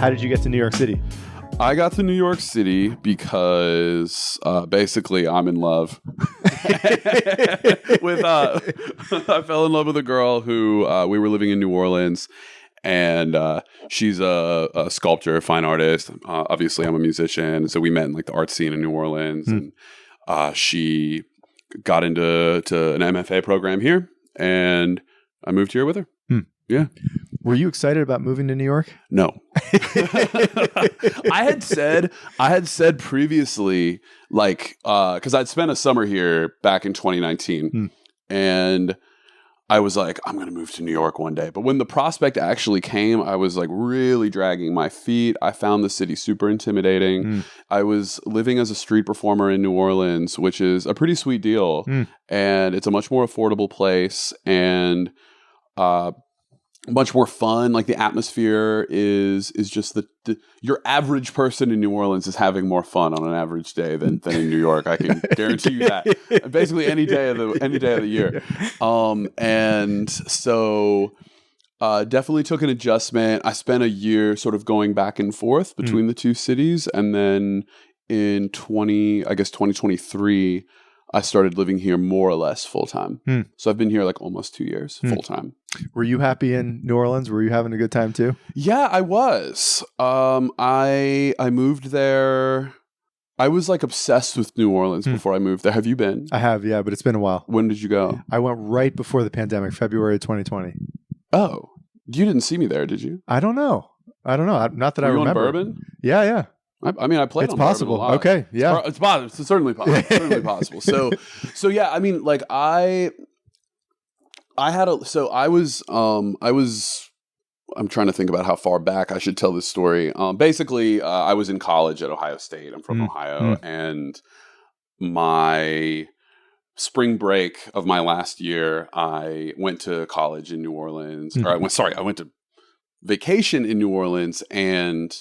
How did you get to New York City? I got to New York City because basically I'm in love with. I fell in love with a girl who we were living in New Orleans, and she's a sculptor, fine artist. Obviously, I'm a musician, so we met in like the art scene in New Orleans, and she got into an MFA program here, and I moved here with her. Yeah. Were you excited about moving to New York? No. I had said previously, like, because I'd spent a summer here back in 2019, and I was like, I'm going to move to New York one day. But when the prospect actually came, I was like really dragging my feet. I found the city super intimidating. I was living as a street performer in New Orleans, which is a pretty sweet deal. And it's a much more affordable place, and much more fun. Like the atmosphere is just your average person in New Orleans is having more fun on an average day than in New York. I can guarantee you that. Basically any day of the year. And so definitely took an adjustment. I spent a year sort of going back and forth between the two cities, and then in 2023 I started living here more or less full time. So I've been here like almost 2 years full time. Were you happy in New Orleans? Were you having a good time too? Yeah, I was. I moved there. I was like obsessed with New Orleans before I moved there. Have you been? I have, yeah, but it's been a while. When did you go? I went right before the pandemic, February 2020. Oh, you didn't see me there, did you? I don't know. Not that I remember. On Bourbon? Yeah. I mean, I played it's on possible. Bourbon a lot. Okay, yeah. It's possible. It's certainly possible. It's certainly possible. So yeah, I mean, like I was I'm trying to think about how far back I should tell this story. Basically, I was in college at Ohio State. I'm from Ohio, and my spring break of my last year, I went to college in New Orleans. Or I went to vacation in New Orleans, and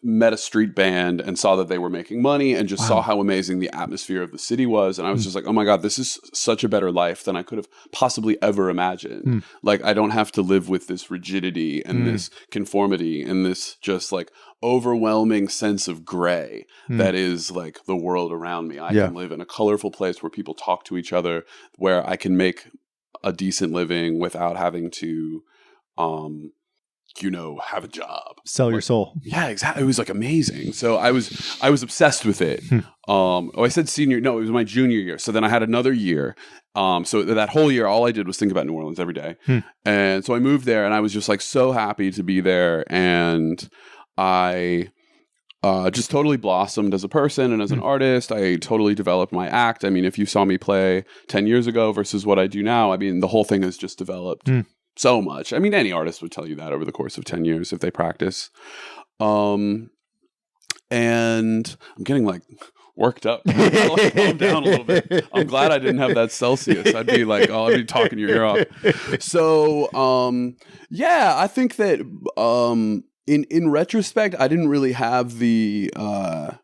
met a street band and saw that they were making money, and just saw how amazing the atmosphere of the city was. And I was just like, oh my God, this is such a better life than I could have possibly ever imagined. Like, I don't have to live with this rigidity and this conformity and this just like overwhelming sense of gray that is like the world around me. I can live in a colorful place where people talk to each other, where I can make a decent living without having to have a job. Sell your soul. Yeah, exactly. It was like amazing. So I was obsessed with it. I said senior. No, it was my junior year. So then I had another year. So that whole year, all I did was think about New Orleans every day. And so I moved there, and I was just like so happy to be there. And I just totally blossomed as a person and as an artist. I totally developed my act. I mean, if you saw me play 10 years ago versus what I do now, I mean, the whole thing has just developed so much. I mean, any artist would tell you that over the course of 10 years if they practice. And I'm getting like worked up. Calm down a little bit. I'm glad I didn't have that Celsius. I'd be like, I'd be talking your ear off. So, yeah, I think that in retrospect, I didn't really have the kind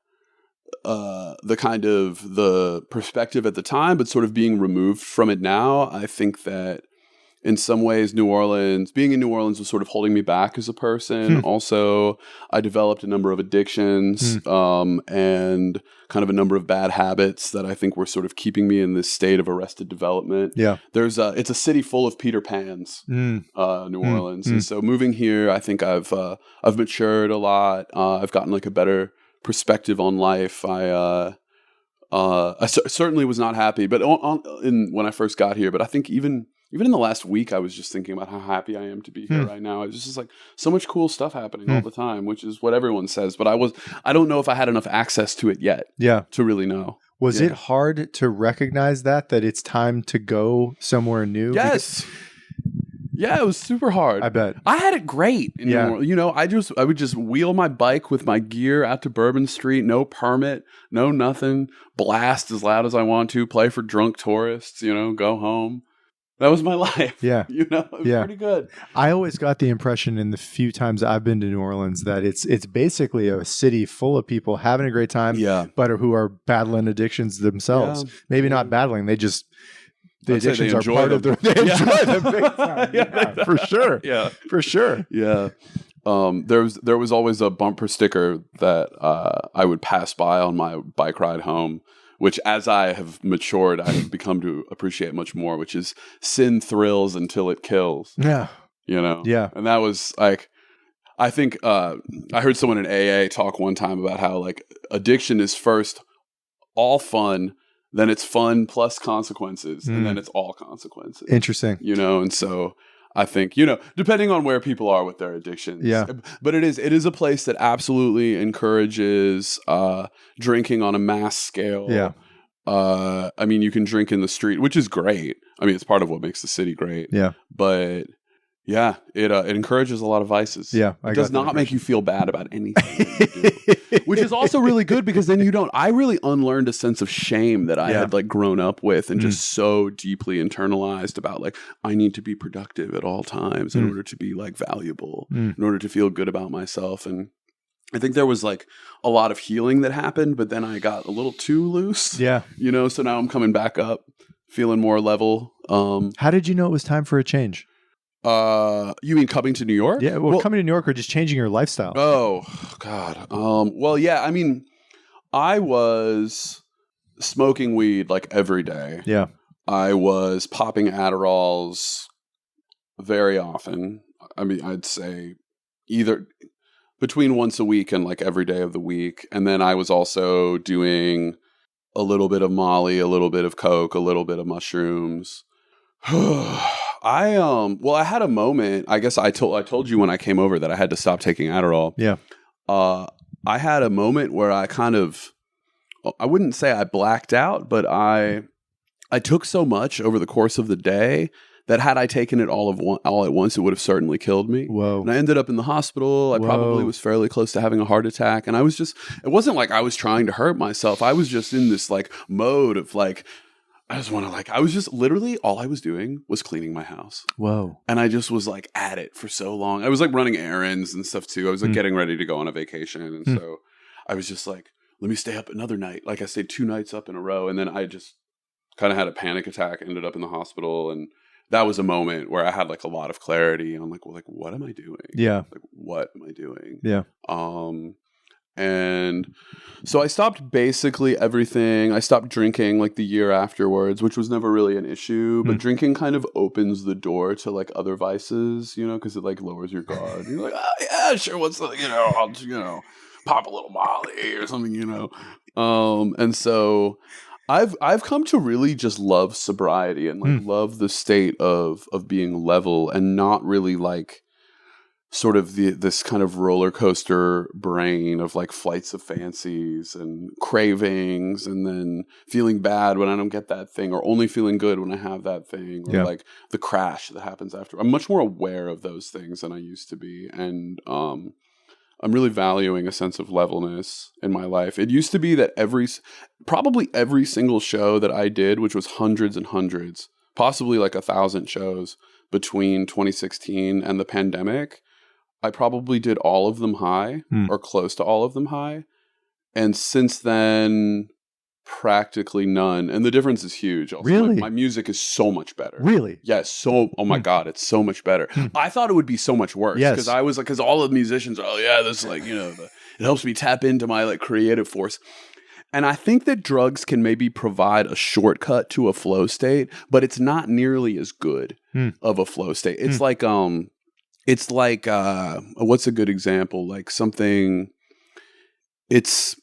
of the perspective at the time, but sort of being removed from it now, I think that in some ways, being in New Orleans was sort of holding me back as a person. Also, I developed a number of addictions and kind of a number of bad habits that I think were sort of keeping me in this state of arrested development. Yeah, it's a city full of Peter Pans, New Orleans, and so moving here, I think I've matured a lot. I've gotten like a better perspective on life. I certainly was not happy, but when I first got here, but I think even in the last week, I was just thinking about how happy I am to be here right now. It was just like so much cool stuff happening all the time, which is what everyone says. But I don't know if I had enough access to it yet to really know. Was it hard to recognize that it's time to go somewhere new? Yes. Yeah, it was super hard. I bet. I had it great. I would just wheel my bike with my gear out to Bourbon Street, no permit, no nothing, blast as loud as I want to, play for drunk tourists, go home. That was my life. Yeah. It was pretty good. I always got the impression in the few times I've been to New Orleans that it's basically a city full of people having a great time, but who are battling addictions themselves. Maybe not battling, they just The I'd say addictions they are enjoy part of them. the. They Yeah. enjoy them big time. Yeah, for sure. Yeah. For sure. Yeah. There was always a bumper sticker that I would pass by on my bike ride home, which as I have matured, I have become to appreciate much more, which is sin thrills until it kills. Yeah. You know? Yeah. And that was like, I think I heard someone in AA talk one time about how like addiction is first all fun, then it's fun plus consequences, and then it's all consequences. Interesting. You know, and so I think, you know, depending on where people are with their addictions. Yeah. But it is a place that absolutely encourages drinking on a mass scale. Yeah. I mean, you can drink in the street, which is great. I mean, it's part of what makes the city great. Yeah. But yeah, it encourages a lot of vices. Yeah. It does not make you feel bad about anything that you do, which is also really good because then you don't. I really unlearned a sense of shame that I had like grown up with and just so deeply internalized about like I need to be productive at all times in order to be like valuable, in order to feel good about myself. And I think there was like a lot of healing that happened, but then I got a little too loose. Yeah. You know, so now I'm coming back up, feeling more level. How did you know it was time for a change? You mean coming to New York? Yeah, well, coming to New York or just changing your lifestyle? Oh, God. Well, yeah, I mean, I was smoking weed like every day. Yeah. I was popping Adderalls very often. I mean, I'd say either between once a week and like every day of the week. And then I was also doing a little bit of Molly, a little bit of Coke, a little bit of mushrooms. I had a moment. I guess I told you when I came over that I had to stop taking Adderall. Yeah. I had a moment where I wouldn't say I blacked out, but I took so much over the course of the day that had I taken it all at once, it would have certainly killed me. Whoa. And I ended up in the hospital. I probably was fairly close to having a heart attack. And it wasn't like I was trying to hurt myself. I was just in this like mode of like, I just want to like, I was just literally all I was doing was cleaning my house. Whoa. And I just was like at it for so long. I was like running errands and stuff too. I was like getting ready to go on a vacation. And so I was just like, let me stay up another night. Like I stayed 2 nights up in a row. And then I just kind of had a panic attack, ended up in the hospital. And that was a moment where I had like a lot of clarity. And I'm like, well, like, what am I doing? Yeah. Like, what am I doing? Yeah. And so I stopped basically everything. I stopped drinking like the year afterwards, which was never really an issue. But drinking kind of opens the door to like other vices, you know, because it like lowers your guard. You're like, oh, yeah, sure. What's the, I'll pop a little Molly or something, you know. And so I've come to really just love sobriety and like love the state of being level and not really like sort of this kind of roller coaster brain of like flights of fancies and cravings and then feeling bad when I don't get that thing or only feeling good when I have that thing or like the crash that happens after. I'm much more aware of those things than I used to be. And I'm really valuing a sense of levelness in my life. It used to be that probably every single show that I did, which was hundreds and hundreds, possibly like 1,000 shows between 2016 and the pandemic, I probably did all of them high or close to all of them high. And since then, practically none. And the difference is huge. Also, really? My music is so much better. Really? Yes. Oh my God, it's so much better. I thought it would be so much worse. Yes. Because I was like, because all the musicians are, oh yeah, this is like, you know, it helps me tap into my like creative force. And I think that drugs can maybe provide a shortcut to a flow state, but it's not nearly as good of a flow state. It's like, what's a good example? Like something, it's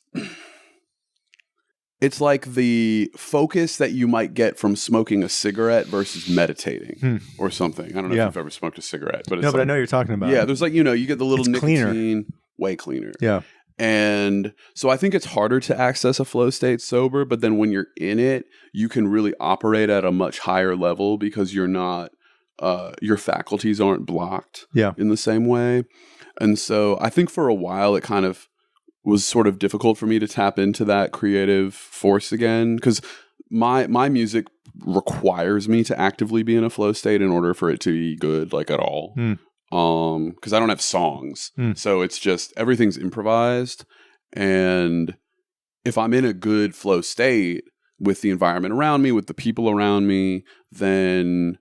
like the focus that you might get from smoking a cigarette versus meditating or something. I don't know if you've ever smoked a cigarette, but I know you're talking about. Yeah, there's like, you know, you get the little it's nicotine, cleaner. way cleaner. Yeah. And so I think it's harder to access a flow state sober, but then when you're in it, you can really operate at a much higher level because you're not, your faculties aren't blocked in the same way. And so I think for a while it kind of was sort of difficult for me to tap into that creative force again because my music requires me to actively be in a flow state in order for it to be good, like at all. Because I don't have songs. So it's just everything's improvised. And if I'm in a good flow state, with the environment around me, with the people around me, then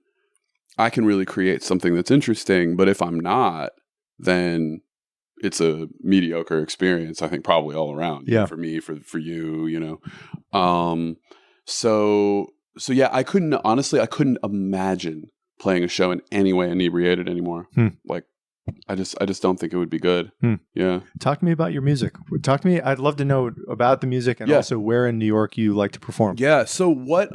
I can really create something that's interesting. But if I'm not, then it's a mediocre experience, I think, probably all around. Yeah. For me, for you, So yeah, I couldn't imagine playing a show in any way inebriated anymore. Like, I just don't think it would be good. Yeah. Talk to me about your music. Talk to me. I'd love to know about the music and also where in New York you like to perform. Yeah. So what,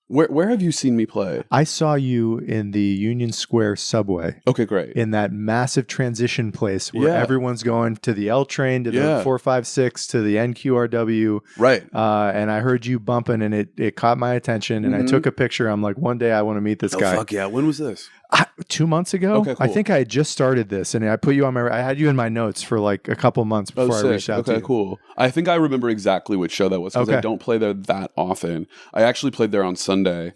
where have you seen me play? I saw you in the Union Square subway. Okay, great. In that massive transition place where everyone's going to the L train, to the 456, to the NQRW. Right. And I heard you bumping and it caught my attention and I took a picture. I'm like, one day I want to meet this guy. Fuck yeah. When was this? 2 months ago. Okay, cool. I think I had just started this and I put you on I had you in my notes for like a couple months before I reached out to you. Okay, cool. I think I remember exactly which show that was because I don't play there that often. I actually played there on Sunday.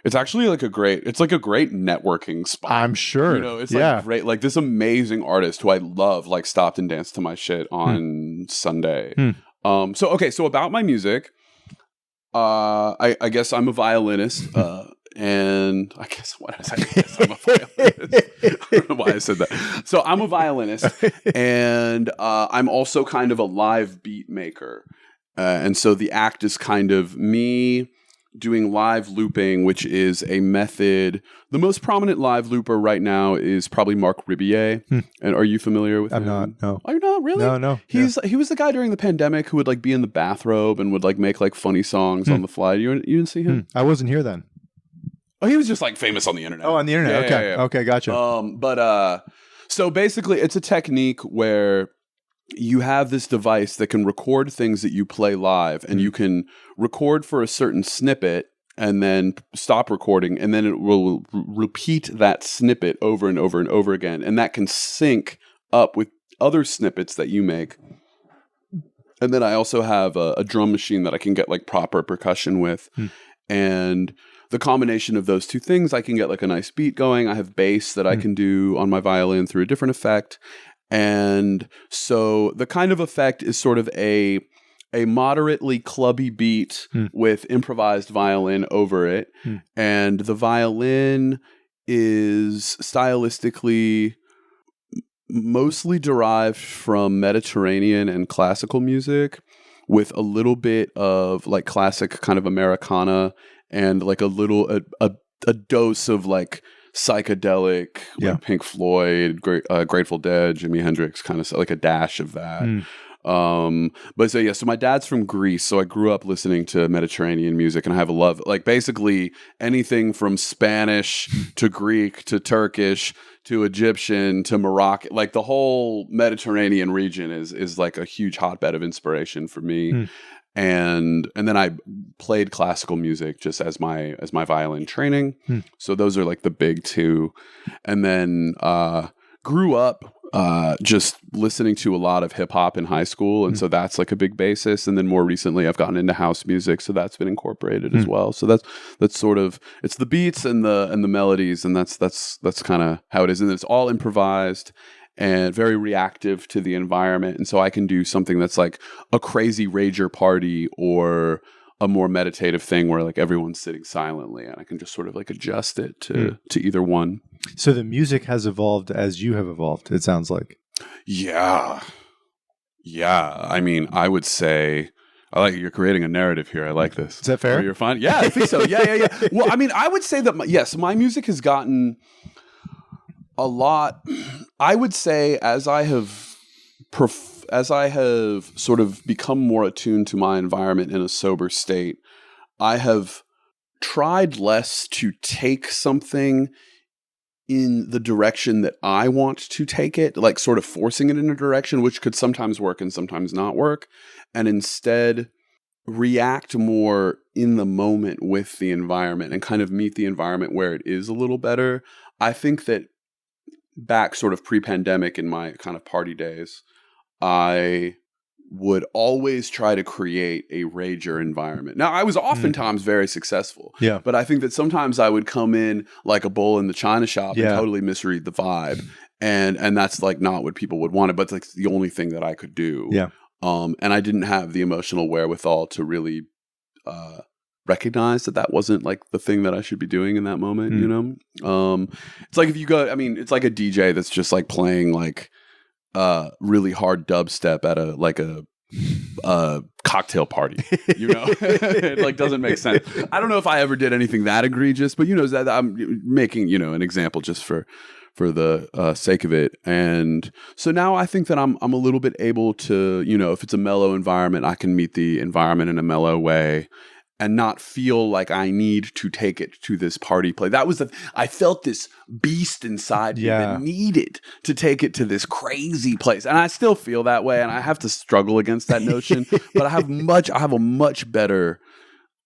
It's actually like a great networking spot. I'm sure. It's like great. Like this amazing artist who I love, like stopped and danced to my shit on Sunday. So about my music, I guess I'm a violinist. And I guess what I guess I'm a violinist. I don't know why I said that. So I'm a violinist, and I'm also kind of a live beat maker. And so the act is kind of me doing live looping, which is a method. The most prominent live looper right now is probably Mark Ribier. And are you familiar with him? I'm not. No. Are you not really? No. He was the guy during the pandemic who would like be in the bathrobe and would like make like funny songs on the fly. You didn't see him? I wasn't here then. Oh, he was just like famous on the internet. Oh, on the internet. Okay, gotcha. So basically, it's a technique where you have this device that can record things that you play live, and you can record for a certain snippet and then stop recording, and then it will repeat that snippet over and over and over again, and that can sync up with other snippets that you make. And then I also have a drum machine that I can get like proper percussion with, and the combination of those two things, I can get like a nice beat going. I have bass that I can do on my violin through a different effect. And so the kind of effect is sort of a moderately clubby beat with improvised violin over it. And the violin is stylistically mostly derived from Mediterranean and classical music with a little bit of like classic kind of Americana and like a dose of like psychedelic, like Pink Floyd, Grateful Dead, Jimi Hendrix, kind of like a dash of that. But so my dad's from Greece, so I grew up listening to Mediterranean music, and I have a love, like basically anything from Spanish to Greek to Turkish to Egyptian to Moroccan, like the whole Mediterranean region is like a huge hotbed of inspiration for me. And then I played classical music just as my violin training. So those are like the big two. And then grew up just listening to a lot of hip hop in high school, and so that's like a big basis. And then more recently, I've gotten into house music, so that's been incorporated as well. So that's sort of, it's the beats and the melodies, and that's kind of how it is. And it's all improvised and very reactive to the environment. And so I can do something that's like a crazy rager party or a more meditative thing where like everyone's sitting silently, and I can just sort of like adjust it to either one. So the music has evolved as you have evolved, it sounds like. Yeah. I mean, I would say, you're creating a narrative here. I like this. Is that fair? You're fine. Yeah, I think so. Yeah. Well, I mean, I would say that my music has gotten a lot. I would say as I have sort of become more attuned to my environment in a sober state, I have tried less to take something in the direction that I want to take it, like sort of forcing it in a direction, which could sometimes work and sometimes not work, and instead react more in the moment with the environment and kind of meet the environment where it is a little better. I think that back sort of pre-pandemic in my kind of party days, I would always try to create a rager environment. Now, I was oftentimes very successful, but I think that sometimes I would come in like a bull in the china shop and totally misread the vibe, and that's like not what people would want, but it's like the only thing that I could do. And I didn't have the emotional wherewithal to really recognize that wasn't like the thing that I should be doing in that moment, you know? It's like if you go, I mean, it's like a DJ that's just like playing like really hard dubstep at a cocktail party, you know? It like doesn't make sense. I don't know if I ever did anything that egregious, but you know, that I'm making, you know, an example just for the sake of it. And so now I think that I'm a little bit able to, you know, if it's a mellow environment, I can meet the environment in a mellow way and not feel like I need to take it to this party place. That was I felt this beast inside me that needed to take it to this crazy place. And I still feel that way. And I have to struggle against that notion, but I have a much better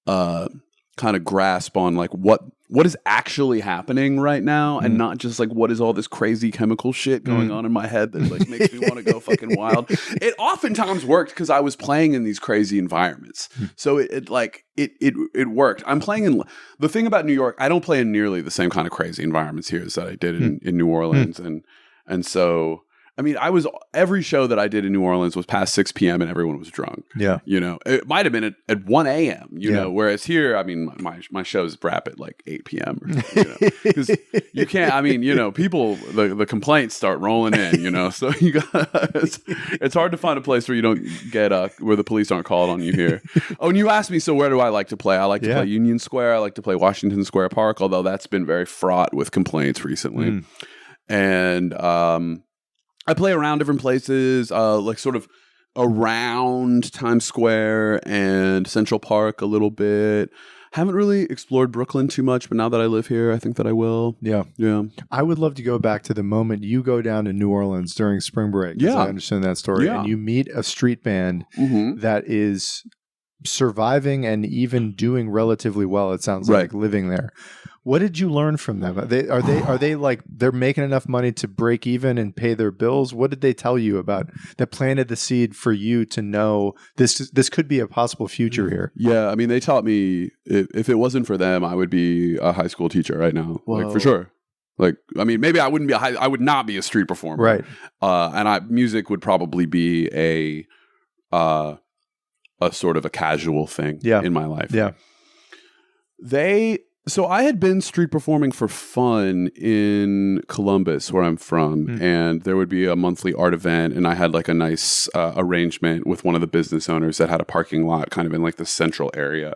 kind of grasp on like what is actually happening right now, and not just like what is all this crazy chemical shit going on in my head that like makes me want to go fucking wild. It oftentimes worked because I was playing in these crazy environments, so it worked. I'm playing in the thing about New York. I don't play in nearly the same kind of crazy environments here as that I did in New Orleans, and so. I mean, every show that I did in New Orleans was past 6 p.m. and everyone was drunk. Yeah. You know, it might have been at 1 a.m., you know, whereas here, I mean, my shows wrap at like 8 p.m. or something, you know, because you can't, I mean, you know, people, the complaints start rolling in, you know, so it's hard to find a place where you don't get, where the police aren't called on you here. Oh, and you asked me, so where do I like to play? I like to play Union Square. I like to play Washington Square Park, although that's been very fraught with complaints recently. And, I play around different places, like sort of around Times Square and Central Park a little bit. Haven't really explored Brooklyn too much, but now that I live here, I think that I will. Yeah. I would love to go back to the moment you go down to New Orleans during spring break. Yeah. I understand that story. And you meet a street band that is surviving and even doing relatively well. It sounds like living there. What did you learn from them? Are they like they're making enough money to break even and pay their bills? What did they tell you about that planted the seed for you to know this could be a possible future here? Yeah, I mean, they taught me if it wasn't for them, I would be a high school teacher right now, like for sure. Like, I mean, maybe I would not be a street performer, right? And music would probably be a sort of a casual thing in my life. Yeah, So I had been street performing for fun in Columbus, where I'm from, and there would be a monthly art event, and I had like a nice arrangement with one of the business owners that had a parking lot kind of in like the central area.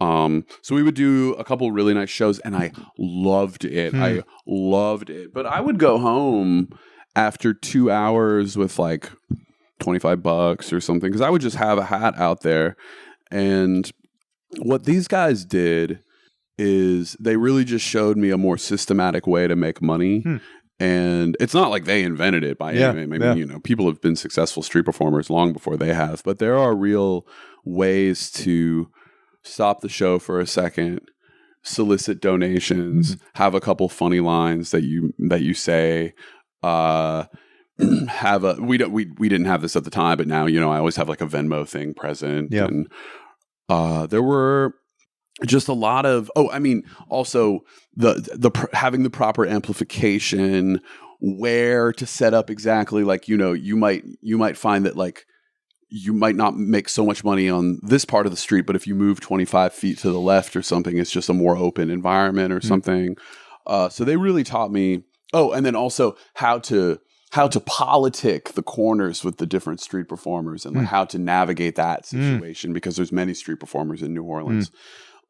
So we would do a couple really nice shows, and I loved it. I loved it. But I would go home after 2 hours with like $25 or something, because I would just have a hat out there. And what these guys did is they really just showed me a more systematic way to make money. And it's not like they invented it by any means. I mean, you know, people have been successful street performers long before they have, but there are real ways to stop the show for a second, solicit donations, have a couple funny lines that you say, we didn't have this at the time, but now, you know, I always have like a Venmo thing present. And there were just a lot of, also having the proper amplification, where to set up exactly, like, you know, you might find that like you might not make so much money on this part of the street, but if you move 25 feet to the left or something, it's just a more open environment or something. So they really taught me, and then also how to politic the corners with the different street performers, and like how to navigate that situation, because there's many street performers in New Orleans.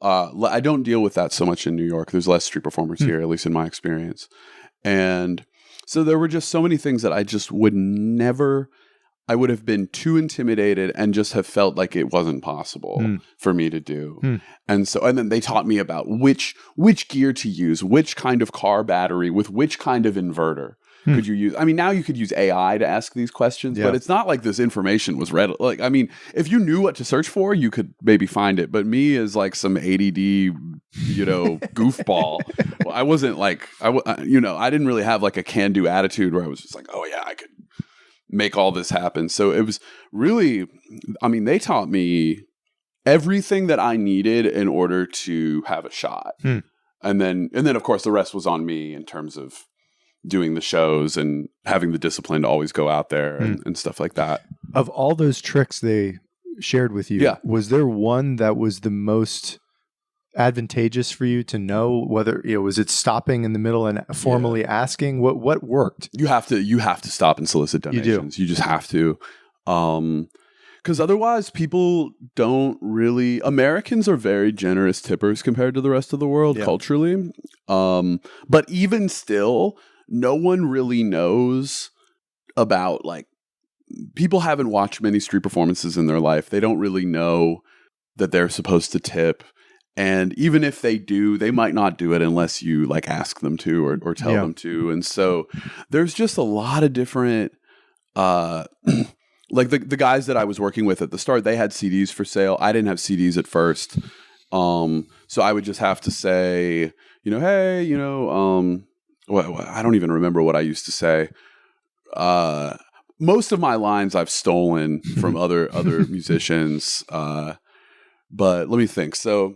I don't deal with that so much in New York. There's less street performers here, at least in my experience. And so there were just so many things that I just I would have been too intimidated and just have felt like it wasn't possible for me to do. And then they taught me about which gear to use, which kind of car battery with which kind of inverter. Could you use? I mean, now you could use AI to ask these questions, but it's not like this information was read. Like, I mean, if you knew what to search for, you could maybe find it. But me as like some ADD, you know, goofball, I wasn't like, I didn't really have like a can-do attitude where I was just like, oh yeah, I could make all this happen. So it was really, I mean, they taught me everything that I needed in order to have a shot. And then of course the rest was on me in terms of doing the shows and having the discipline to always go out there and stuff like that. Of all those tricks they shared with you. Yeah. Was there one that was the most advantageous for you to know? Whether was it stopping in the middle and formally asking? What worked? You have to stop and solicit donations. You just have to. Because otherwise people don't really, Americans are very generous tippers compared to the rest of the world culturally. But even still, no one really knows about, like, people haven't watched many street performances in their life. They don't really know that they're supposed to tip. And even if they do, they might not do it unless you, like, ask them to or tell them to. And so there's just a lot of different, like the guys that I was working with at the start, they had CDs for sale. I didn't have CDs at first. So I would just have to say, hey, I don't even remember what I used to say. Most of my lines I've stolen from other musicians. But let me think. So,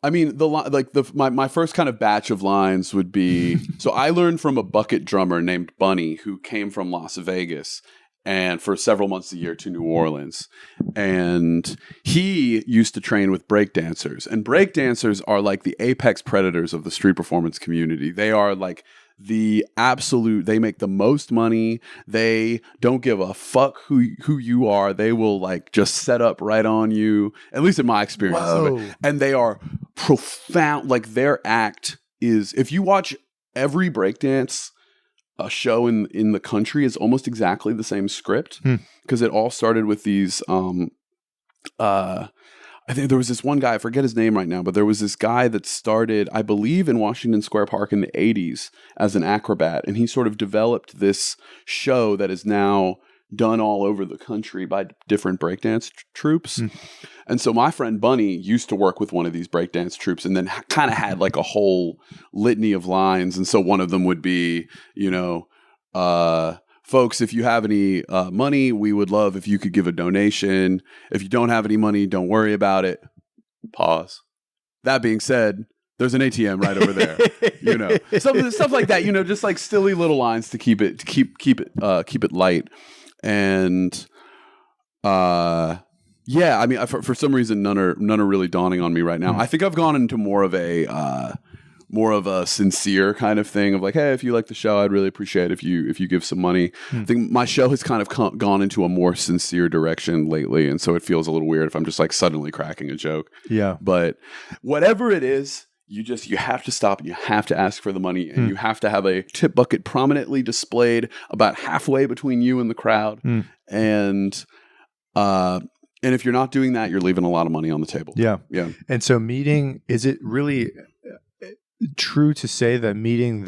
I mean, my first kind of batch of lines would be, so I learned from a bucket drummer named Bunny who came from Las Vegas and for several months a year to New Orleans. And he used to train with breakdancers. And breakdancers are like the apex predators of the street performance community. They are like the absolute, they make the most money. They don't give a fuck who you are. They will, like, just set up right on you, at least in my experience of it. And they are profound. Like, their act is, if you watch every breakdance a show in the country, is almost exactly the same script, because it all started with these I think there was this one guy, I forget his name right now, but there was this guy that started, I believe, in Washington Square Park in the 80s as an acrobat, and he sort of developed this show that is now done all over the country by different breakdance troupes. And so my friend Bunny used to work with one of these breakdance troupes, and then kind of had like a whole litany of lines. And so one of them would be, folks, if you have any money, we would love if you could give a donation. If you don't have any money, don't worry about it. Pause. That being said, there's an ATM right over there. Stuff like that. Just like silly little lines to keep it light. And yeah, I mean, for some reason, none are really dawning on me right now. I think I've gone into more of a sincere kind of thing of like, hey, if you like the show, I'd really appreciate it if you give some money. I think my show has kind of gone into a more sincere direction lately, and so it feels a little weird if I'm just like suddenly cracking a joke. Yeah. But whatever it is, you have to stop and you have to ask for the money, and you have to have a tip bucket prominently displayed about halfway between you and the crowd. And if you're not doing that, you're leaving a lot of money on the table. Yeah. Yeah. And so is it really true to say that meeting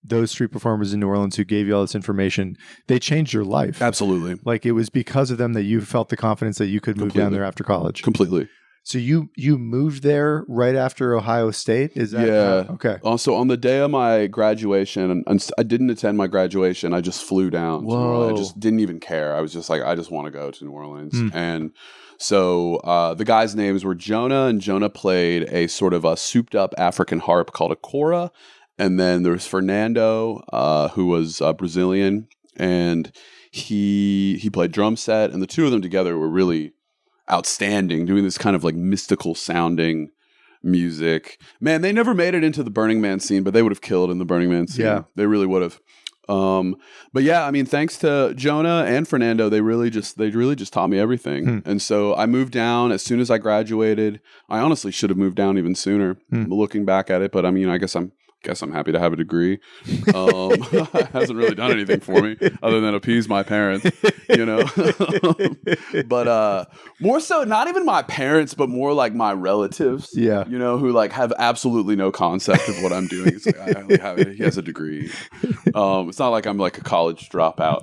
those street performers in New Orleans who gave you all this information, they changed your life? Absolutely. Like, it was because of them that you felt the confidence that you could move down there after college? Completely. So you moved there right after Ohio State? Is that okay? Also, on the day of my graduation, and I didn't attend my graduation. I just flew down. Whoa. I just didn't even care. I was just like, I just want to go to New Orleans. And so the guys' names were Jonah, and Jonah played a sort of a souped-up African harp called a kora. And then there was Fernando, who was Brazilian, and he played drum set. And the two of them together were really outstanding, doing this kind of like mystical sounding music. Man, they never made it into the Burning Man scene, but they would have killed in the Burning Man scene. Yeah, they really would have. But yeah, I mean, thanks to Jonah and Fernando, they really just taught me everything. And so I moved down as soon as I graduated. I honestly should have moved down even sooner, looking back at it. But I mean, I guess I'm happy to have a degree. It hasn't really done anything for me other than appease my parents, but more so not even my parents, but more like my relatives, who like have absolutely no concept of what I'm doing. It's like, he has a degree. It's not like I'm like a college dropout,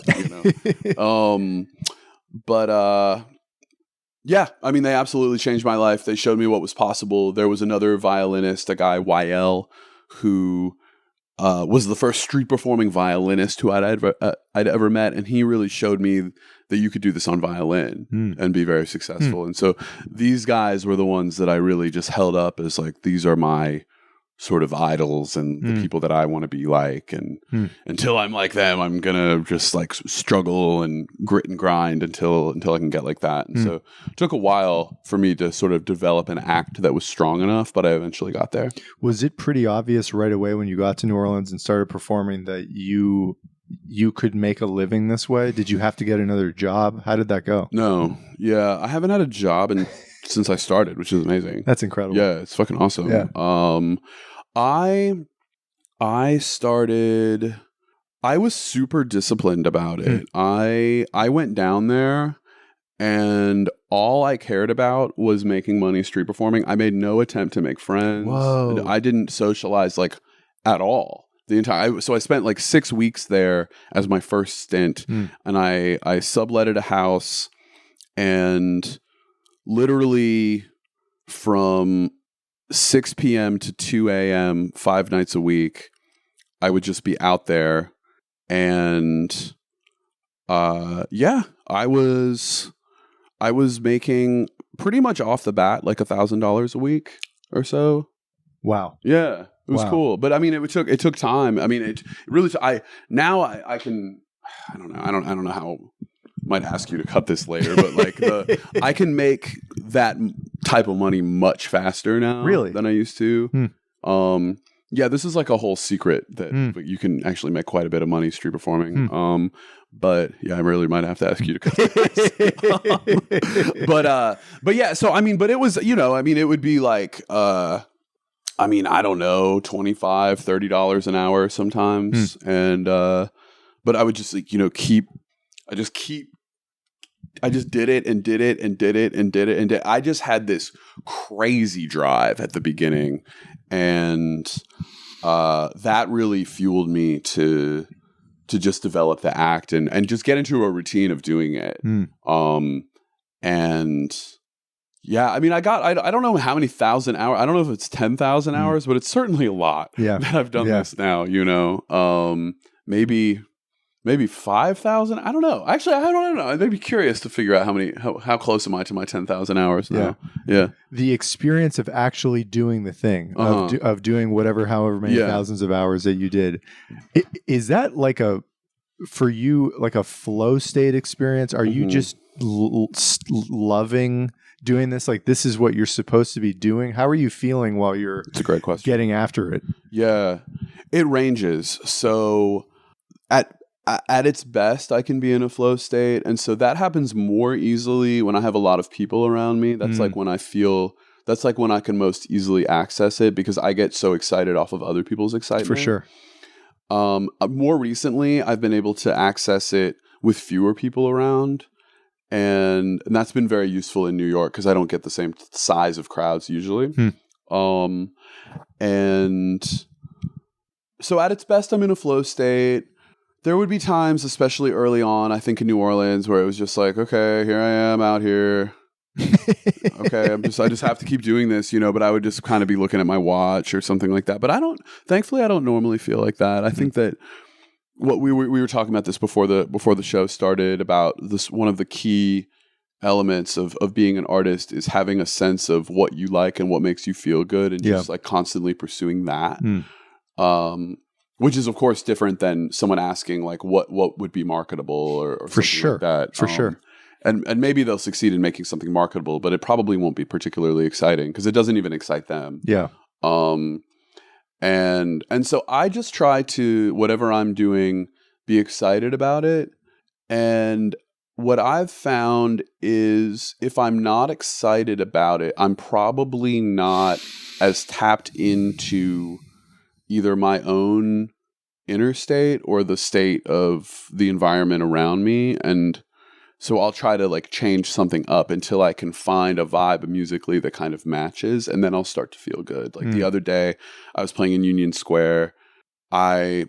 but yeah, I mean, they absolutely changed my life. They showed me what was possible. There was another violinist, a guy, YL, who was the first street performing violinist who I'd ever met, and he really showed me that you could do this on violin and be very successful. And so these guys were the ones that I really just held up as like, these are my sort of idols and the people that I want to be like. And until I'm like them, I'm going to just like struggle and grit and grind until I can get like that. And so it took a while for me to sort of develop an act that was strong enough, but I eventually got there. Was it pretty obvious right away when you got to New Orleans and started performing that you could make a living this way? Did you have to get another job? How did that go? No. Yeah. I haven't had a job since I started, which is amazing. That's incredible. Yeah. It's fucking awesome. Yeah. I started, I was super disciplined about it. I went down there and all I cared about was making money street performing. I made no attempt to make friends. Whoa. I didn't socialize like at all. So I spent like 6 weeks there as my first stint, and I subletted a house, and literally from 6 p.m. to 2 a.m. 5 nights a week, I would just be out there, and I was making pretty much off the bat like $1,000 a week or so. Wow. Yeah. It was cool, but I mean, it took time. I mean, it really. I don't know how. Might ask you to cut this later, but like I can make that type of money much faster now, than I used to. Yeah, this is like a whole secret that you can actually make quite a bit of money street performing. But yeah, I really might have to ask you to cut this. But yeah, so I mean, but it was, I mean, it would be like. I mean, I don't know, $25, $30 an hour sometimes. And, but I would just like, I just did it and did it and did it and did it. And I just had this crazy drive at the beginning. And, that really fueled me to just develop the act and just get into a routine of doing it. And, yeah, I mean, I don't know how many thousand hours. I don't know if it's 10,000 hours, but it's certainly a lot that I've done this now, maybe 5,000. I don't know. Actually, I don't know. I may be curious to figure out how close am I to my 10,000 hours now. Yeah. The experience of actually doing the thing, of doing however many thousands of hours that you did. Is that like for you, like a flow state experience? Are you just loving doing this? Like, this is what you're supposed to be doing? How are you feeling while you're It's a great question. Getting after it? Yeah, it ranges. So at its best, I can be in a flow state. And so that happens more easily when I have a lot of people around me. That's like when that's like when I can most easily access it, because I get so excited off of other people's excitement. For sure. More recently, I've been able to access it with fewer people around. And that's been very useful in New York because I don't get the same size of crowds usually. And so at its best, I'm in a flow state. There would be times, especially early on, I think in New Orleans, where it was just like, okay, here I am out here. Okay, I just have to keep doing this, but I would just kind of be looking at my watch or something like that. But thankfully, I don't normally feel like that. I think that what we were talking about this before the show started, about this, one of the key elements of being an artist is having a sense of what you like and what makes you feel good, and just like constantly pursuing that. Which is of course different than someone asking like what would be marketable or for something sure like that. For sure. And maybe they'll succeed in making something marketable, but it probably won't be particularly exciting because it doesn't even excite them. Yeah. And so I just try to, whatever I'm doing, be excited about it. And what I've found is if I'm not excited about it, I'm probably not as tapped into either my own inner state or the state of the environment around me. And so I'll try to like change something up until I can find a vibe musically that kind of matches, and then I'll start to feel good. Like the other day I was playing in Union Square. I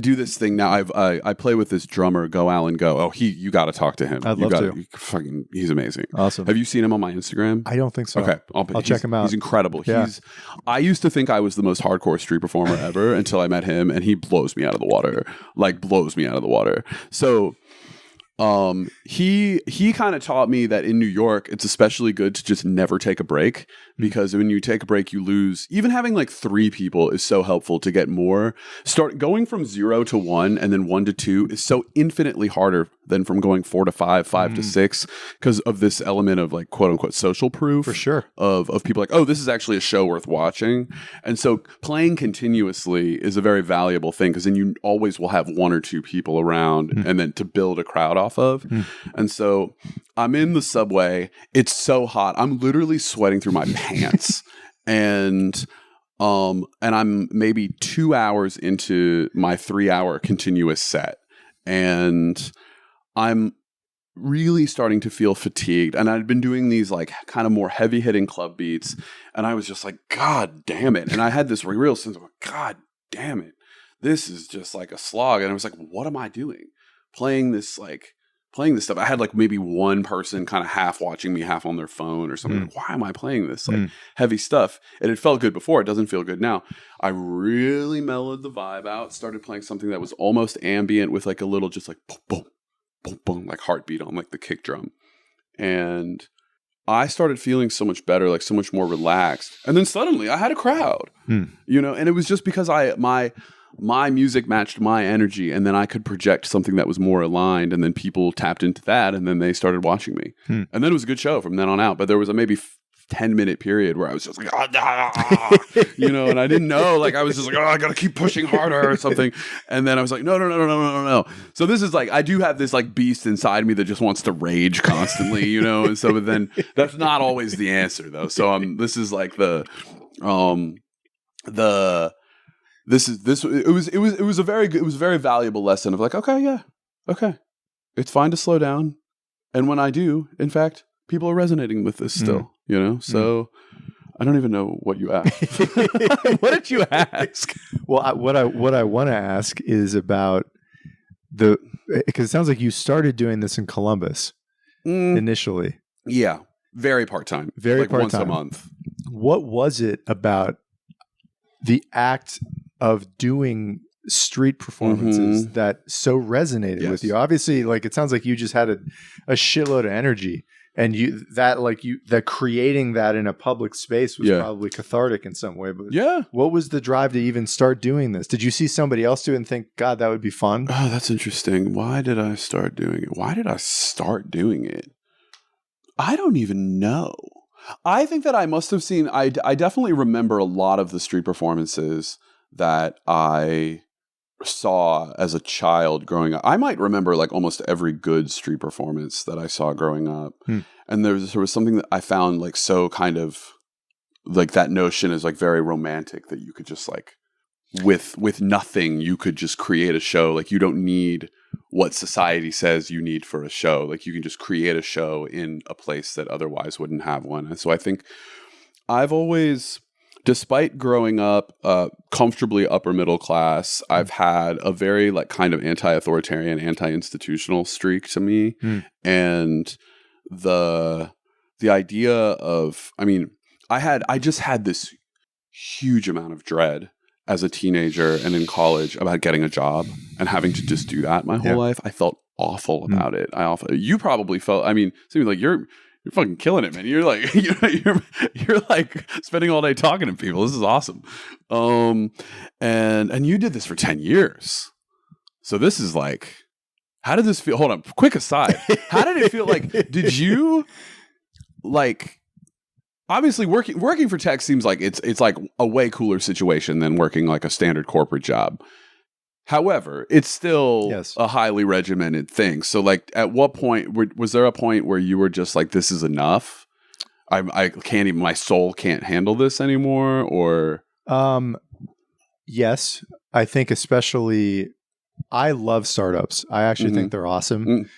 do this thing now. I play with this drummer, Go Alan Go. Oh, you got to talk to him. I'd love to. He's amazing. Awesome. Have you seen him on my Instagram? I don't think so. Okay, I'll check him out. He's incredible. Yeah. I used to think I was the most hardcore street performer ever until I met him, and he blows me out of the water. Like blows me out of the water. So. He kind of taught me that in New York, it's especially good to just never take a break, because when you take a break, you lose. Even having like 3 people is so helpful to get more. Start going from 0 to 1 and then 1 to 2 is so infinitely harder than from going 4 to 5, 5 to 6, because of this element of like quote unquote social proof. For sure. Of people like, oh, this is actually a show worth watching. And so playing continuously is a very valuable thing, because then you always will have 1 or 2 people around and then to build a crowd off of. And so I'm in the subway. It's so hot. I'm literally sweating through my pants. And I'm maybe 2 hours into my 3-hour continuous set. And I'm really starting to feel fatigued. And I'd been doing these like kind of more heavy hitting club beats. And I was just like, God damn it. And I had this real sense of, God damn it. This is just like a slog. And I was like, what am I doing? Playing this stuff. I had like maybe one person kind of half watching me, half on their phone or something. Like, why am I playing this like heavy stuff? And it felt good before. It doesn't feel good now. I really mellowed the vibe out, started playing something that was almost ambient with like a little just like boom, boom, boom, boom, like heartbeat on like the kick drum. And I started feeling so much better, like so much more relaxed. And then suddenly I had a crowd, you know, and it was just because my music matched my energy, and then I could project something that was more aligned, and then people tapped into that, and then they started watching me. And then it was a good show from then on out. But there was a maybe 10-minute period where I was just like, you know, and I didn't know, like I was just like, I gotta keep pushing harder or something. And then I was like, no. So this is like, I do have this like beast inside me that just wants to rage constantly, you know. And so, but then that's not always the answer though. So this is like it was a very valuable lesson of like, okay, it's fine to slow down. And when I do, in fact, people are resonating with this still, you know? So I don't even know what you asked. What did you ask? Well, what I want to ask is about because it sounds like you started doing this in Columbus initially. Yeah. Very part-time. Very like part-time. Once a month. What was it about the act of doing street performances that so resonated with you? Obviously, like it sounds like you just had a shitload of energy, and that creating that in a public space was probably cathartic in some way. But what was the drive to even start doing this? Did you see somebody else do it and think, God, that would be fun? Oh, that's interesting. Why did I start doing it? I don't even know. I think that I must have seen, I definitely remember a lot of the street performances that I saw as a child growing up. I might remember like almost every good street performance that I saw growing up. And there was something that I found like so kind of like that notion is like very romantic, that you could just like with nothing, you could just create a show. Like you don't need what society says you need for a show. Like you can just create a show in a place that otherwise wouldn't have one. And so I think I've always, despite growing up comfortably upper middle class, I've had a very like kind of anti-authoritarian, anti-institutional streak to me. And the idea of, I mean, I just had this huge amount of dread as a teenager and in college about getting a job and having to just do that my whole life. I felt awful about it. You probably felt, I mean, it seems like you're fucking killing it, man. You're like, you're like spending all day talking to people. This is awesome. And you did this for 10 years. So this is like, how did this feel? Hold on, quick aside. How did it feel like, did you like, obviously working for tech seems like it's like a way cooler situation than working like a standard corporate job. However, it's still a highly regimented thing. So like at what point, was there a point where you were just like, this is enough? I can't even, my soul can't handle this anymore? Or? Yes, I think especially, I love startups. I actually think they're awesome.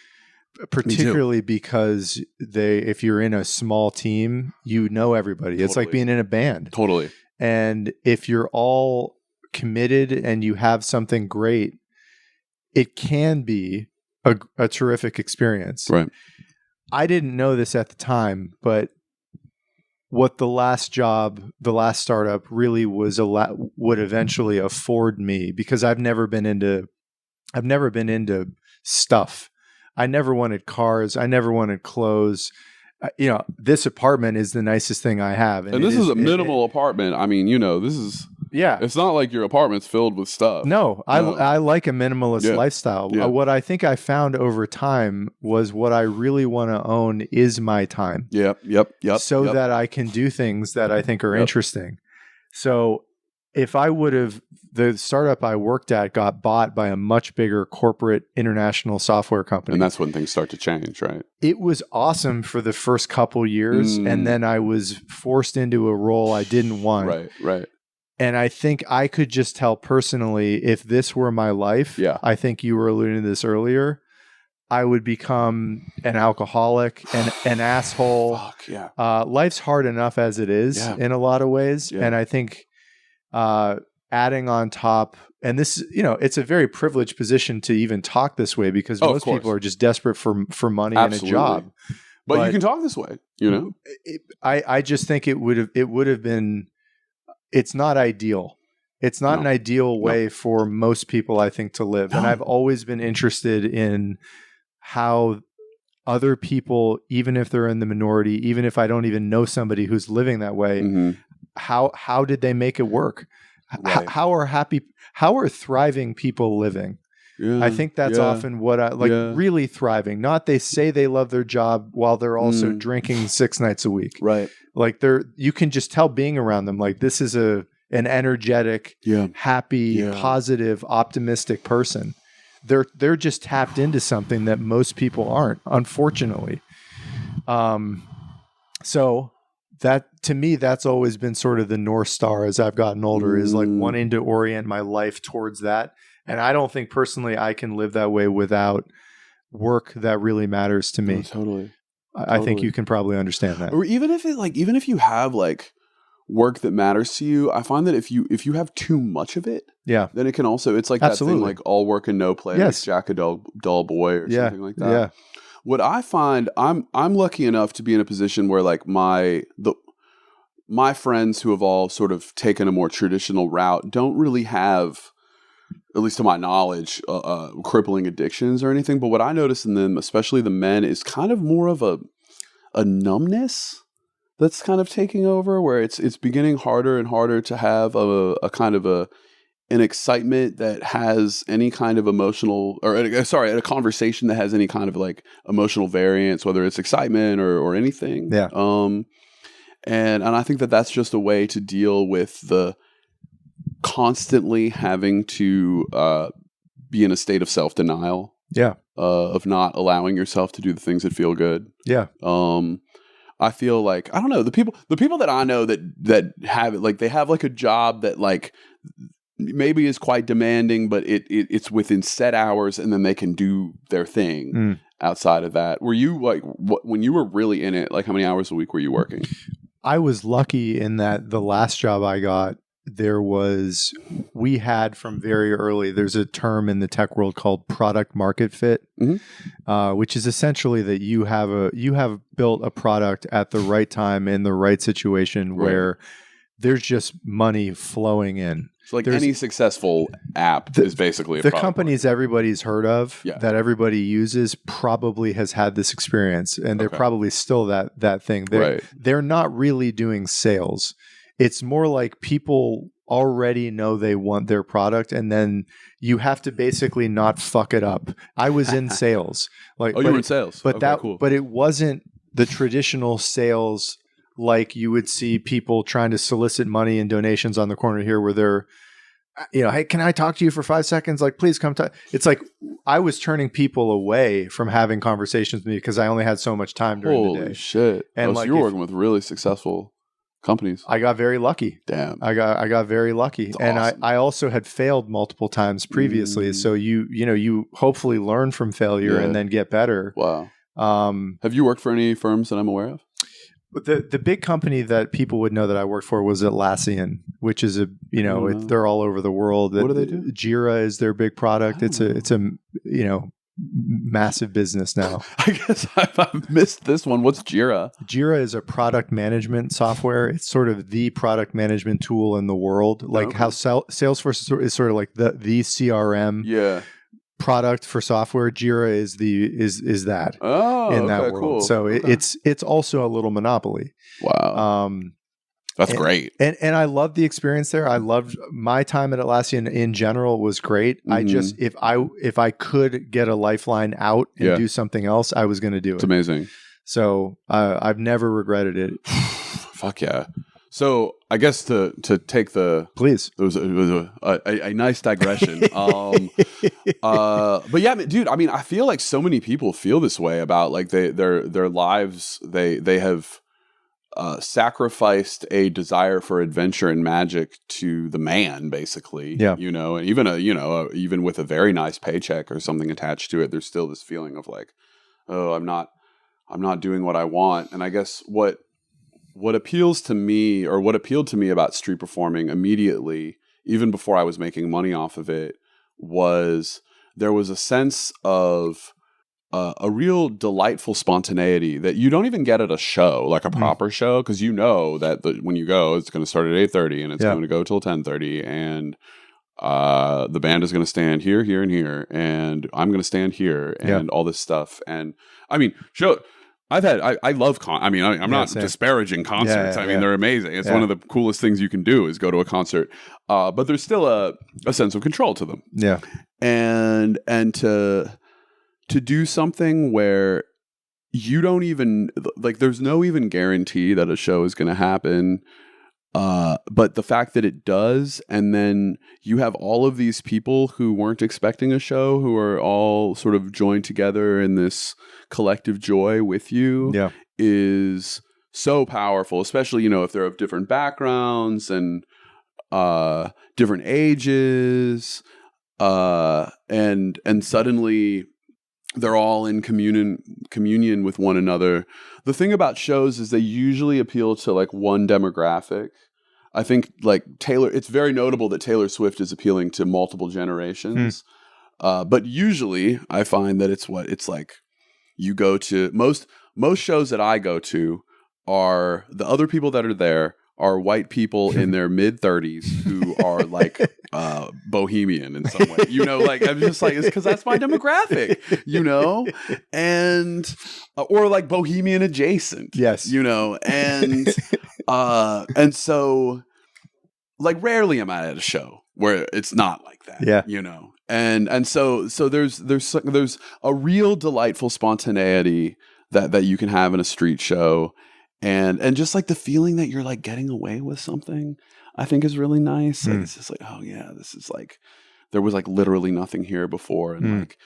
Particularly because if you're in a small team, you know everybody. It's like being in a band. Totally. And if you're all committed and you have something great, it can be a terrific experience. Right. I didn't know this at the time, but what the last startup really would eventually afford me, because I've never been into stuff. I never wanted cars. I never wanted clothes. This apartment is the nicest thing I have. And this is a minimal apartment. I mean, this is... Yeah. It's not like your apartment's filled with stuff. No. I like a minimalist lifestyle. Yeah. What I think I found over time was what I really want to own is my time. Yep. So that I can do things that I think are interesting. So if I would have, the startup I worked at got bought by a much bigger corporate international software company. And that's when things start to change, right? It was awesome for the first couple years. And then I was forced into a role I didn't want. Right. And I think I could just tell personally, if this were my life, I think you were alluding to this earlier, I would become an alcoholic and an asshole. Fuck, yeah. Life's hard enough as it is in a lot of ways. Yeah. And I think adding on top, and this, it's a very privileged position to even talk this way because most people are just desperate for money and a job. But you can talk this way, I just think it would have been, it's not ideal. It's not an ideal way for most people, I think, to live. And I've always been interested in how other people, even if they're in the minority, even if I don't even know somebody who's living that way, how did they make it work? Right. How are thriving people living? Yeah, I think that's often what I like, really thriving. Not they say they love their job while they're also drinking 6 nights a week. Right. Like you can just tell being around them, like this is an energetic, happy, positive, optimistic person. They're just tapped into something that most people aren't, unfortunately. So that, to me, that's always been sort of the North Star as I've gotten older, is like wanting to orient my life towards that. And I don't think personally I can live that way without work that really matters to me. Oh, totally. I think you can probably understand that. Or even if you have like work that matters to you, I find that if you have too much of it, then it can also, it's like that thing like all work and no play, like Jack a dull boy or something like that. Yeah. What I find, I'm lucky enough to be in a position where like my friends who have all sort of taken a more traditional route don't really have, at least to my knowledge, crippling addictions or anything. But what I notice in them, especially the men, is kind of more of a numbness that's kind of taking over, where it's beginning harder and harder to have a kind of an excitement that has any kind of emotional, or a conversation that has any kind of like emotional variance, whether it's excitement or anything. Yeah. And I think that's just a way to deal with the constantly having to be in a state of self-denial. Yeah. Of not allowing yourself to do the things that feel good. Yeah. I feel like, I don't know, the people that I know that have it, like they have like a job that like maybe is quite demanding, but it's within set hours, and then they can do their thing outside of that. Were you like, when you were really in it, like how many hours a week were you working? I was lucky in that the last job I got, we had from very early, there's a term in the tech world called product market fit, which is essentially that you have built a product at the right time in the right situation where there's just money flowing in. So like any successful app is basically a the companies everybody's heard of that everybody uses probably has had this experience, and they're probably still that thing. They're not really doing sales. It's more like people already know they want their product, and then you have to basically not fuck it up. I was in sales. You were in sales. But but it wasn't the traditional sales like you would see people trying to solicit money and donations on the corner here, where they're, hey, can I talk to you for 5 seconds? Like, please come talk. It's like I was turning people away from having conversations with me because I only had so much time during the day. Holy shit. And so you were working with really successful companies. I got very lucky. Damn. I got very lucky. That's and awesome. I also had failed multiple times previously. So you hopefully learn from failure and then get better. Wow. Have you worked for any firms that I'm aware of? The big company that people would know that I worked for was Atlassian, which is they're all over the world. What do they do? Jira is their big product. It's a massive business now. I guess I've missed this one. What's Jira? Jira is a product management software. It's sort of the product management tool in the world. Like how Salesforce is sort of like the CRM. Yeah. product for software. Jira is that in that world. Cool. So it's also a little monopoly. Wow. That's great. And I loved the experience there. I loved my time at Atlassian in general was great. Mm-hmm. I just, if I could get a lifeline out and do something else, I was going to do it. It's amazing. So I've never regretted it. Fuck yeah. So I guess to take please, it was a nice digression. But yeah, dude, I mean, I feel like so many people feel this way about like their lives. They have sacrificed a desire for adventure and magic to the man, basically. Yeah. You know, and even with a very nice paycheck or something attached to it, there's still this feeling of like, oh, I'm not doing what I want. And I guess what appeals to me, or what appealed to me about street performing immediately, even before I was making money off of it, was there was a sense of a real delightful spontaneity that you don't even get at a show, like a proper show, because you know that when you go, it's going to start at 8:30 and it's going to go till 10:30, and the band is going to stand here, here, and here, and I'm going to stand here, and all this stuff. And I mean, I love I'm not disparaging concerts. I mean, they're amazing. It's one of the coolest things you can do is go to a concert. But there's still a sense of control to them. Yeah. And to do something where you don't even, like, there's no even guarantee that a show is going to happen. But the fact that it does, and then you have all of these people who weren't expecting a show, who are all sort of joined together in this collective joy with you, is so powerful, especially, if they're of different backgrounds and different ages, and suddenly they're all in communion with one another. The thing about shows is they usually appeal to like one demographic. I think like it's very notable that Taylor Swift is appealing to multiple generations. But usually I find that it's like you go to most shows that I go to are the other people that are there are white people in their mid-30s who are like bohemian in some way. Like I'm just like, it's because that's my demographic, and or like bohemian adjacent. Yes. And so like rarely am I at a show where it's not like that. Yeah. And so there's a real delightful spontaneity that you can have in a street show. And just like the feeling that you're like getting away with something, I think is really nice. Like, it's just like, oh yeah, this is like, there was like literally nothing here before. And like,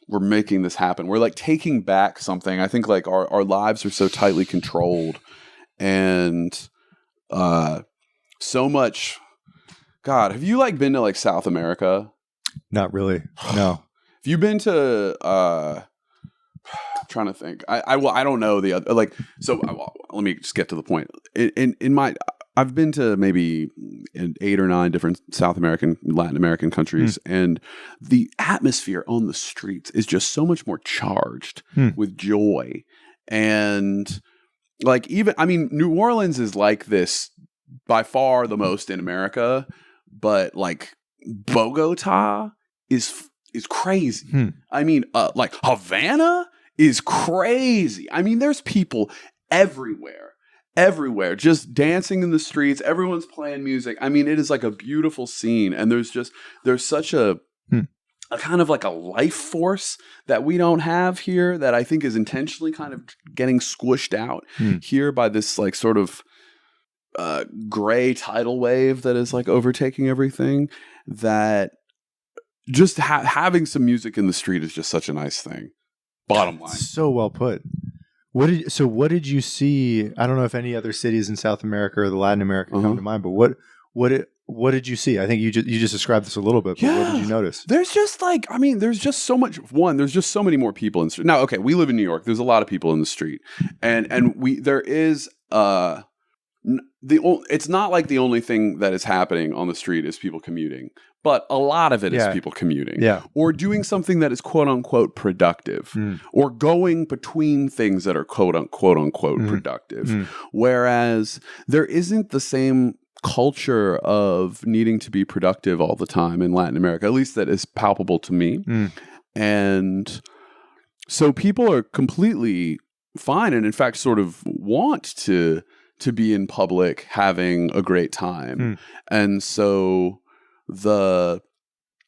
we're making this happen. We're like taking back something. I think like our lives are so tightly controlled and so much. God, have you like been to like South America? Not really. No. Have you been to, trying to think. I don't know the other, like, so let me just get to the point. I've been to maybe 8 or 9 different South American, Latin American countries, and the atmosphere on the streets is just so much more charged with joy. And like, New Orleans is like this by far the most in America, but like Bogota is crazy. Like Havana is crazy. There's people everywhere, just dancing in the streets. Everyone's playing music. It is like a beautiful scene. And there's such a kind of like a life force that we don't have here that I think is intentionally kind of getting squished out here by this like sort of gray tidal wave that is like overtaking everything. That just having some music in the street is just such a nice thing. Bottom line. So well put. What did you see? I don't know if any other cities in South America or the Latin America come to mind, but what did you see? I think you just described this a little bit, but what did you notice? There's just like, there's just so much. There's just so many more people in the street. Now, okay, we live in New York. There's a lot of people in the street, and there is it's not like the only thing that is happening on the street is people commuting, but a lot of it is people commuting, or doing something that is quote unquote productive, or going between things that are quote unquote productive. Whereas there isn't the same culture of needing to be productive all the time in Latin America, at least that is palpable to me. And so people are completely fine and in fact sort of want to be in public having a great time. And so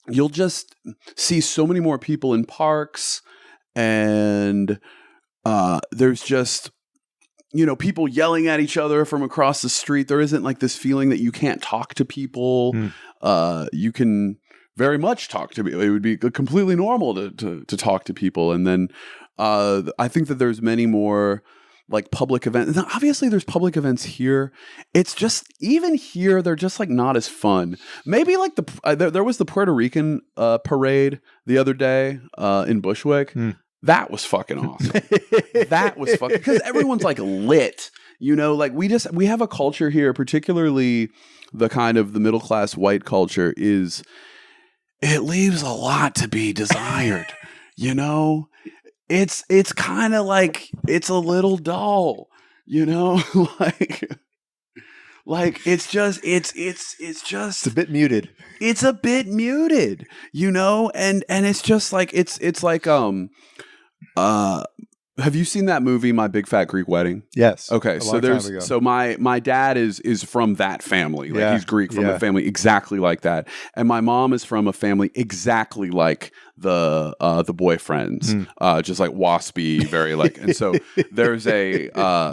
you'll just see so many more people in parks, and there's just, people yelling at each other from across the street. There isn't like this feeling that you can't talk to people. You can very much talk to people. It would be completely normal to talk to people. And then I think that there's many more like public events. Now, obviously there's public events here. It's just, even here, they're just like not as fun. Maybe like there was the Puerto Rican parade the other day in Bushwick. That was fucking awesome. That was fucking, because everyone's like lit, like we have a culture here, particularly the kind of the middle class white culture is, it leaves a lot to be desired, It's kind of like, it's a little dull, like it's just it's a bit muted. It's a bit muted, and it's just like, it's like, have you seen that movie, My Big Fat Greek Wedding? Yes. Okay. So my dad is from that family. Like he's Greek from a family exactly like that. And my mom is from a family exactly like the boyfriends, just like waspy, very like, and so there's a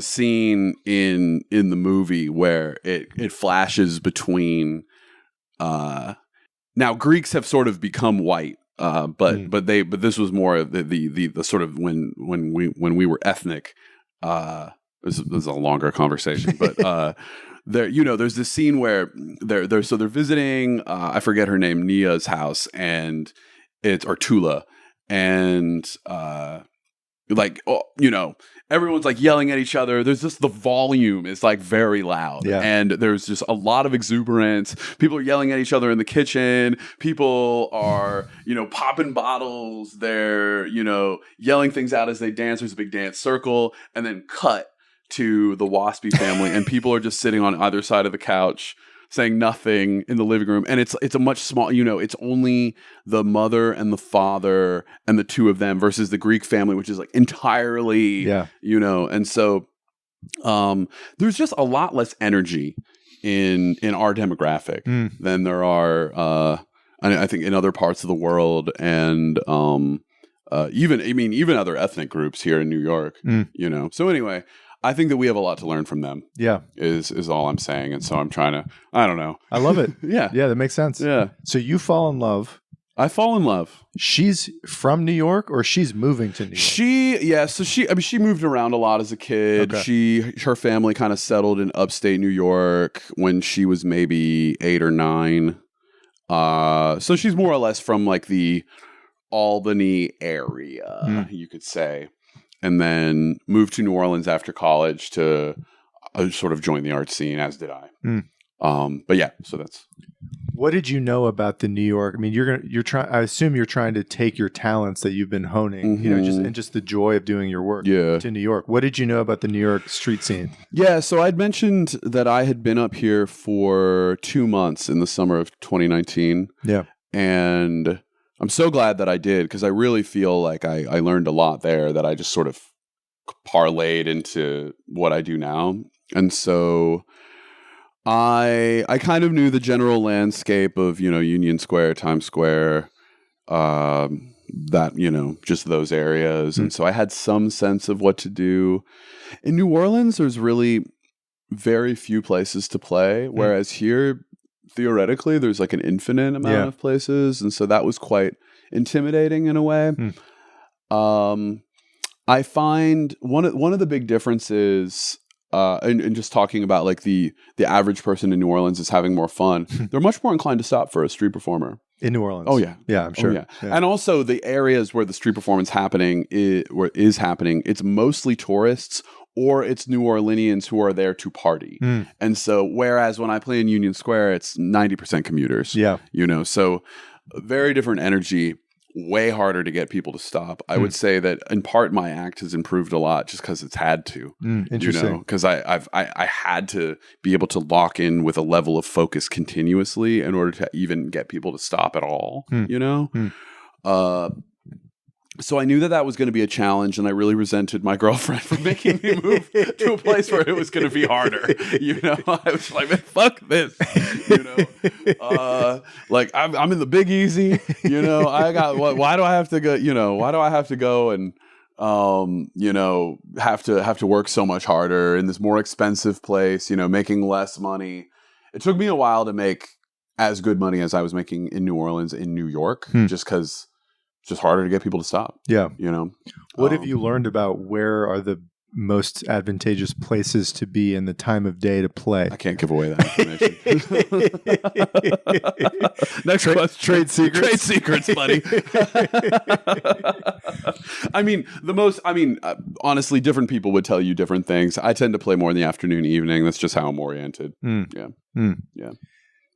scene in the movie where it flashes between, now Greeks have sort of become white. But this was more of the sort of when we were ethnic. This is a longer conversation, but there's this scene where they're visiting, I forget her name, Nia's house, and or Tula, and everyone's like yelling at each other. There's just, the volume is like very loud, and there's just a lot of exuberance. People are yelling at each other in the kitchen. People are, popping bottles. They're, yelling things out as they dance. There's a big dance circle, and then cut to the Waspy family, and people are just sitting on either side of the couch, saying nothing in the living room. And it's a much small, it's only the mother and the father and the two of them versus the Greek family, which is like entirely, and so there's just a lot less energy in our demographic than there are, I think, in other parts of the world, and even other ethnic groups here in New York, So anyway, I think that we have a lot to learn from them. Yeah. Is all I'm saying. And so I'm trying to, I don't know. I love it. Yeah. Yeah, that makes sense. Yeah. So you fall in love. I fall in love. She's from New York, or she's moving to New York? So she moved around a lot as a kid. Okay. Her family kind of settled in upstate New York when she was maybe 8 or 9. So she's more or less from like the Albany area, you could say. And then moved to New Orleans after college to sort of join the art scene, as did I. But yeah, so that's. What did you know about the New York? I mean, I assume you're trying to take your talents that you've been honing, just the joy of doing your work to New York. What did you know about the New York street scene? Yeah, so I'd mentioned that I had been up here for 2 months in the summer of 2019. Yeah. And I'm so glad that I did, because I really feel like I learned a lot there that I just sort of parlayed into what I do now. And so I kind of knew the general landscape of, Union Square, Times Square, just those areas. And so I had some sense of what to do. In New Orleans, there's really very few places to play, whereas here, theoretically, there's like an infinite amount of places, and so that was quite intimidating in a way. I find one of the big differences, and just talking about like the average person in New Orleans is having more fun. They're much more inclined to stop for a street performer in New Orleans. Oh yeah, yeah, I'm sure. Oh, yeah. And also the areas where the street performance is happening, it's mostly tourists. Or it's New Orleanians who are there to party. And so, whereas when I play in Union Square, it's 90% commuters. Yeah. So very different energy. way harder to get people to stop. I would say that in part my act has improved a lot just because it's had to. Interesting. Because I had to be able to lock in with a level of focus continuously in order to even get people to stop at all. So I knew that was going to be a challenge, and I really resented my girlfriend for making me move to a place where it was going to be harder. I was like, man, fuck this. Like I'm in the Big Easy. I got why do I have to go? Why do I have to go and have to work so much harder in this more expensive place? Making less money. It took me a while to make as good money as I was making in New Orleans, in New York, just because. It's just harder to get people to stop. Yeah. What have you learned about where are the most advantageous places to be in the time of day to play? I can't give away that information. Next question. Trade secrets. Trade secrets, buddy. Honestly, different people would tell you different things. I tend to play more in the afternoon, evening. That's just how I'm oriented. Yeah.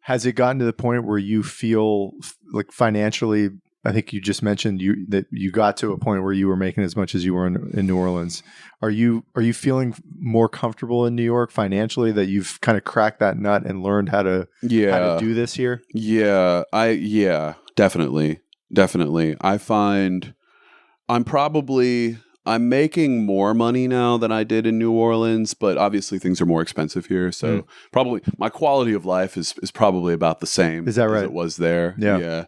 Has it gotten to the point where you feel like financially, I think you just mentioned that you got to a point where you were making as much as you were in New Orleans. Are you feeling more comfortable in New York financially, that you've kind of cracked that nut and learned how to do this here? Yeah, definitely. I find I'm making more money now than I did in New Orleans, but obviously things are more expensive here. So probably my quality of life is probably about the same. Is that right? As it was there. Yeah.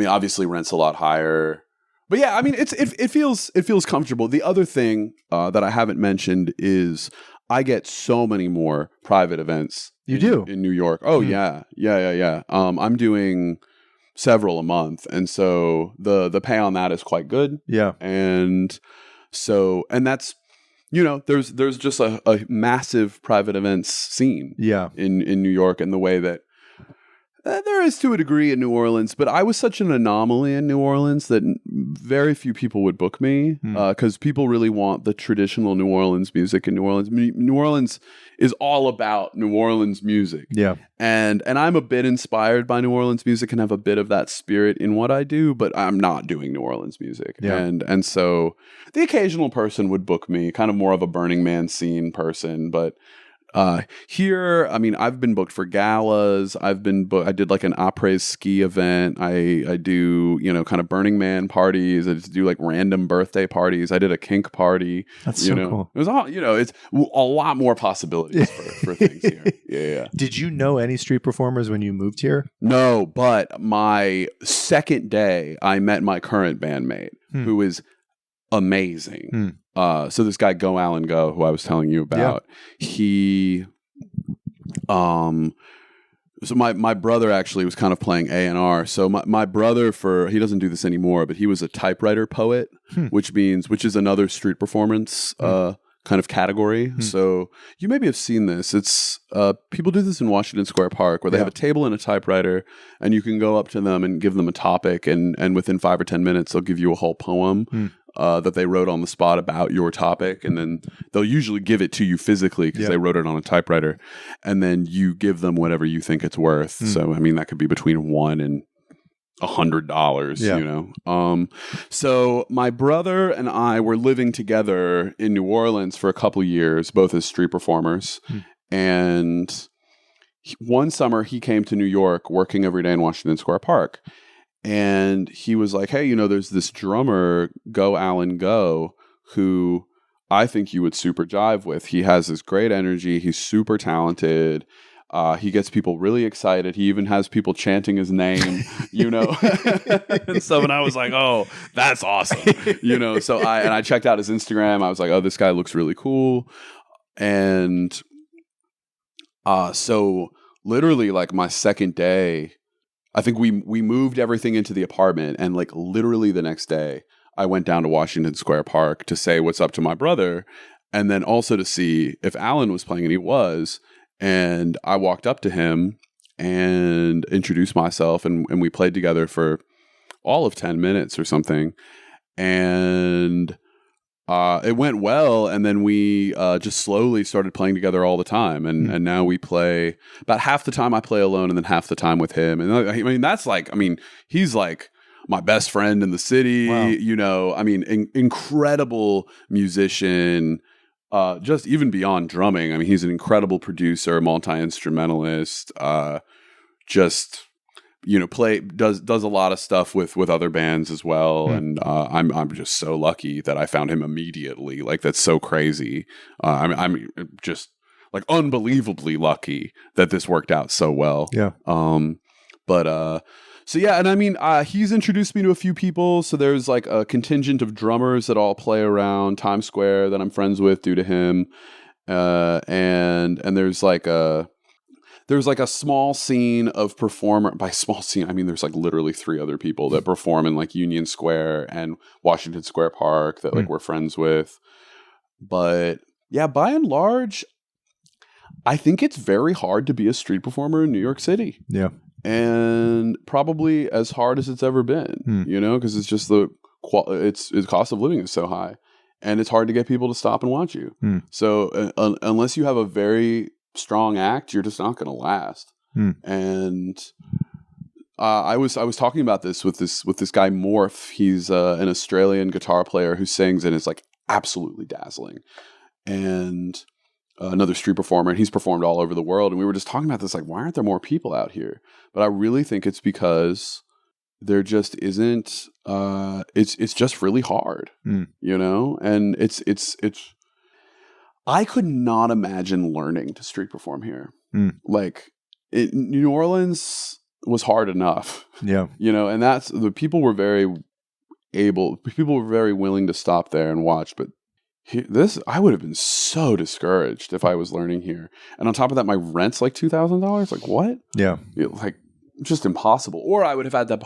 Obviously rent's a lot higher, but yeah, it feels comfortable. The other thing that I haven't mentioned is I get so many more private events. You do in New York. Oh yeah. I'm doing several a month, and so the pay on that is quite good. Yeah, and that's there's just a massive private events scene. Yeah, in New York, and the way that. There is to a degree in New Orleans, but I was such an anomaly in New Orleans that very few people would book me because people really want the traditional New Orleans music in New Orleans. New Orleans is all about New Orleans music. Yeah. And I'm a bit inspired by New Orleans music and have a bit of that spirit in what I do, but I'm not doing New Orleans music. Yeah. And so the occasional person would book me, kind of more of a Burning Man scene person, but here, I've been booked for galas. I did like an après-ski event. I do, kind of Burning Man parties. I just do like random birthday parties. I did a kink party. That's so cool. It was all, it's a lot more possibilities for things here. Yeah. Did you know any street performers when you moved here? No, but my second day, I met my current bandmate, who is amazing. So this guy Go Alan Go, who I was telling you about, he so my brother actually was kind of playing A&R. So my brother, he doesn't do this anymore, but he was a typewriter poet, which is another street performance kind of category. So you maybe have seen this. It's people do this in Washington Square Park, where they have a table and a typewriter, and you can go up to them and give them a topic, and within 5 or 10 minutes they'll give you a whole poem that they wrote on the spot about your topic, and then they'll usually give it to you physically because they wrote it on a typewriter, and then you give them whatever you think it's worth. So that could be between $1 and $100, So my brother and I were living together in New Orleans for a couple years, both as street performers. And one summer he came to New York working every day in Washington Square Park. And he was like, hey, there's this drummer, Go Alan Go, who I think you would super jive with. He has this great energy. He's super talented. He gets people really excited. He even has people chanting his name, and so when I was like, oh, that's awesome. So I checked out his Instagram. I was like, oh, this guy looks really cool. And so literally like my second day, I think we moved everything into the apartment, and like literally the next day I went down to Washington Square Park to say what's up to my brother, and then also to see if Alan was playing, and he was. And I walked up to him and introduced myself, and we played together for all of 10 minutes or something. And it went well, and then we just slowly started playing together all the time. And now we play about half the time I play alone, and then half the time with him. And that's like, he's like my best friend in the city. Wow. You know, I mean, incredible musician. Just even beyond drumming, I mean, he's an incredible producer, multi-instrumentalist. Just, you know, does a lot of stuff with other bands as well. And I'm just so lucky that I found him immediately. Like, that's so crazy. I'm just like unbelievably lucky that this worked out so well. Yeah. So yeah, and I mean, he's introduced me to a few people. So there's like a contingent of drummers that all play around Times Square that I'm friends with due to him. And there's like a small scene of performer. By small scene, I mean there's like literally 3 other people that perform in like Union Square and Washington Square Park that like we're friends with. But yeah, by and large, I think it's very hard to be a street performer in New York City. Yeah. And probably as hard as it's ever been, you know, because it's just the cost of living is so high, and it's hard to get people to stop and watch you. So unless you have a very strong act, you're just not going to last. And I was talking about this with this guy Morph. He's an Australian guitar player who sings and is like absolutely dazzling, and another street performer, and he's performed all over the world. And we were just talking about this, like, why aren't there more people out here? But I really think it's because there just isn't. It's just really hard, you know. And it's. I could not imagine learning to street perform here. Like, New Orleans was hard enough, yeah, you know. And that's the people were very willing to stop there and watch, but. I would have been so discouraged if I was learning here. And on top of that, my rent's like $2,000. Like, what? Yeah. Like, just impossible. Or I would have had to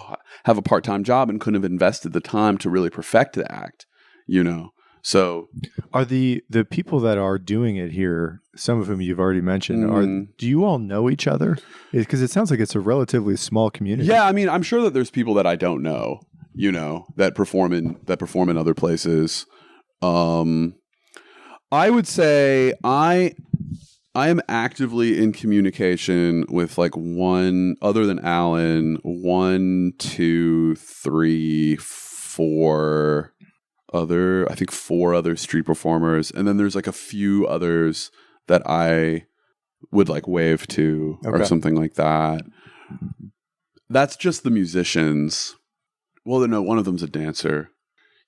have a part-time job and couldn't have invested the time to really perfect the act, you know? So are the people that are doing it here, some of whom you've already mentioned, do you all know each other? Because it sounds like it's a relatively small community. Yeah, I mean, I'm sure that there's people that I don't know, you know, that perform in other places. I would say I am actively in communication with like other than Alan, 1, 2, 3, 4 other, I think 4 other street performers. And then there's like a few others that I would like wave to or something like that. That's just the musicians. Well, no, one of them's a dancer.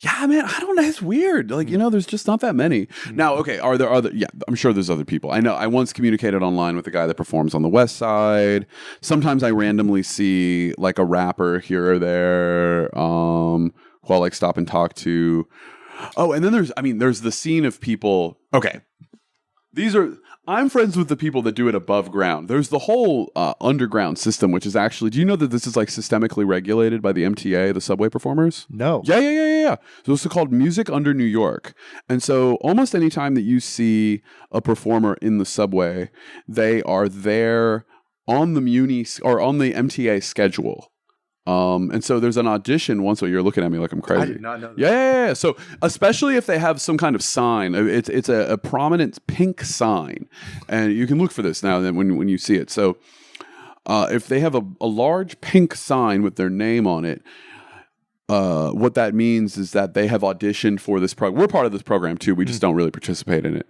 Yeah, man, I don't know. It's weird. Like, you know, there's just not that many. Now, okay, are there other? Yeah, I'm sure there's other people. I know. I once communicated online with a guy that performs on the West Side. Sometimes I randomly see like a rapper here or there who I'll like stop and talk to. Oh, and then there's the scene of people. Okay, I'm friends with the people that do it above ground. There's the whole underground system, which is actually, do you know that this is like systemically regulated by the MTA, the subway performers? No. Yeah. So it's called Music Under New York. And so almost any time that you see a performer in the subway, they are there on the MTA schedule. And so there's an audition once. You're looking at me like I'm crazy. I did not know that. Yeah. So especially if they have some kind of sign, it's a prominent pink sign, and you can look for this now. Then when you see it, so if they have a large pink sign with their name on it, what that means is that they have auditioned for this program. We're part of this program too. We just don't really participate in it.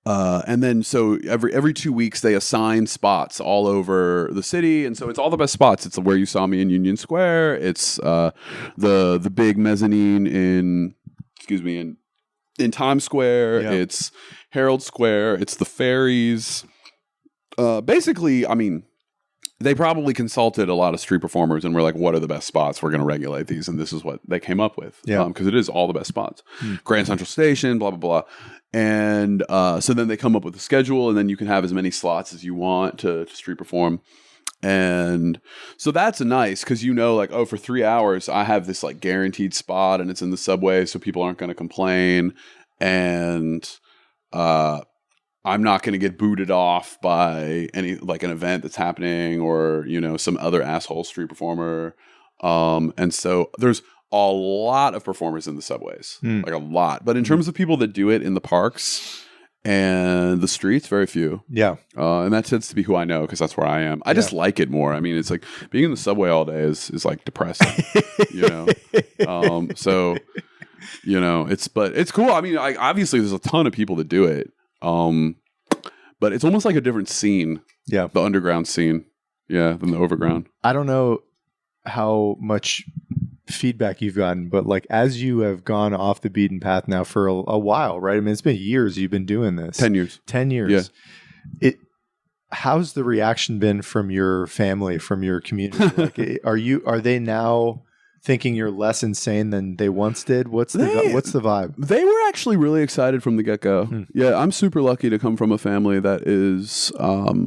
And then so every 2 weeks they assign spots all over the city, and so it's all the best spots. It's where you saw me in Union Square. It's the big mezzanine in Times Square. Yeah. It's Herald Square. It's the ferries. Basically, I mean, they probably consulted a lot of street performers and were like, what are the best spots? We're going to regulate these. And this is what they came up with. Yeah. Because it is all the best spots. Grand Central Station, blah, blah, blah. And so then they come up with a schedule, and then you can have as many slots as you want to street perform. And so that's nice because, you know, like, oh, for 3 hours, I have this like guaranteed spot, and it's in the subway, so people aren't going to complain. And I'm not going to get booted off by any like an event that's happening or, you know, some other asshole street performer. And so there's a lot of performers in the subways, like a lot. But in terms of people that do it in the parks and the streets, very few. Yeah. And that tends to be who I know because that's where I am. I just like it more. I mean, it's like being in the subway all day is like depressing, you know? So, you know, but it's cool. I mean, obviously there's a ton of people that do it. But it's almost like a different scene. Yeah. The underground scene. Yeah. Than the overground. I don't know how much feedback you've gotten, but like as you have gone off the beaten path now for a while, right? I mean, it's been years you've been doing this. 10 years. 10 years. Yeah. How's the reaction been from your family, from your community? Like, are they now thinking you're less insane than they once did? What's the vibe? They were actually really excited from the get-go. Yeah, I'm super lucky to come from a family that is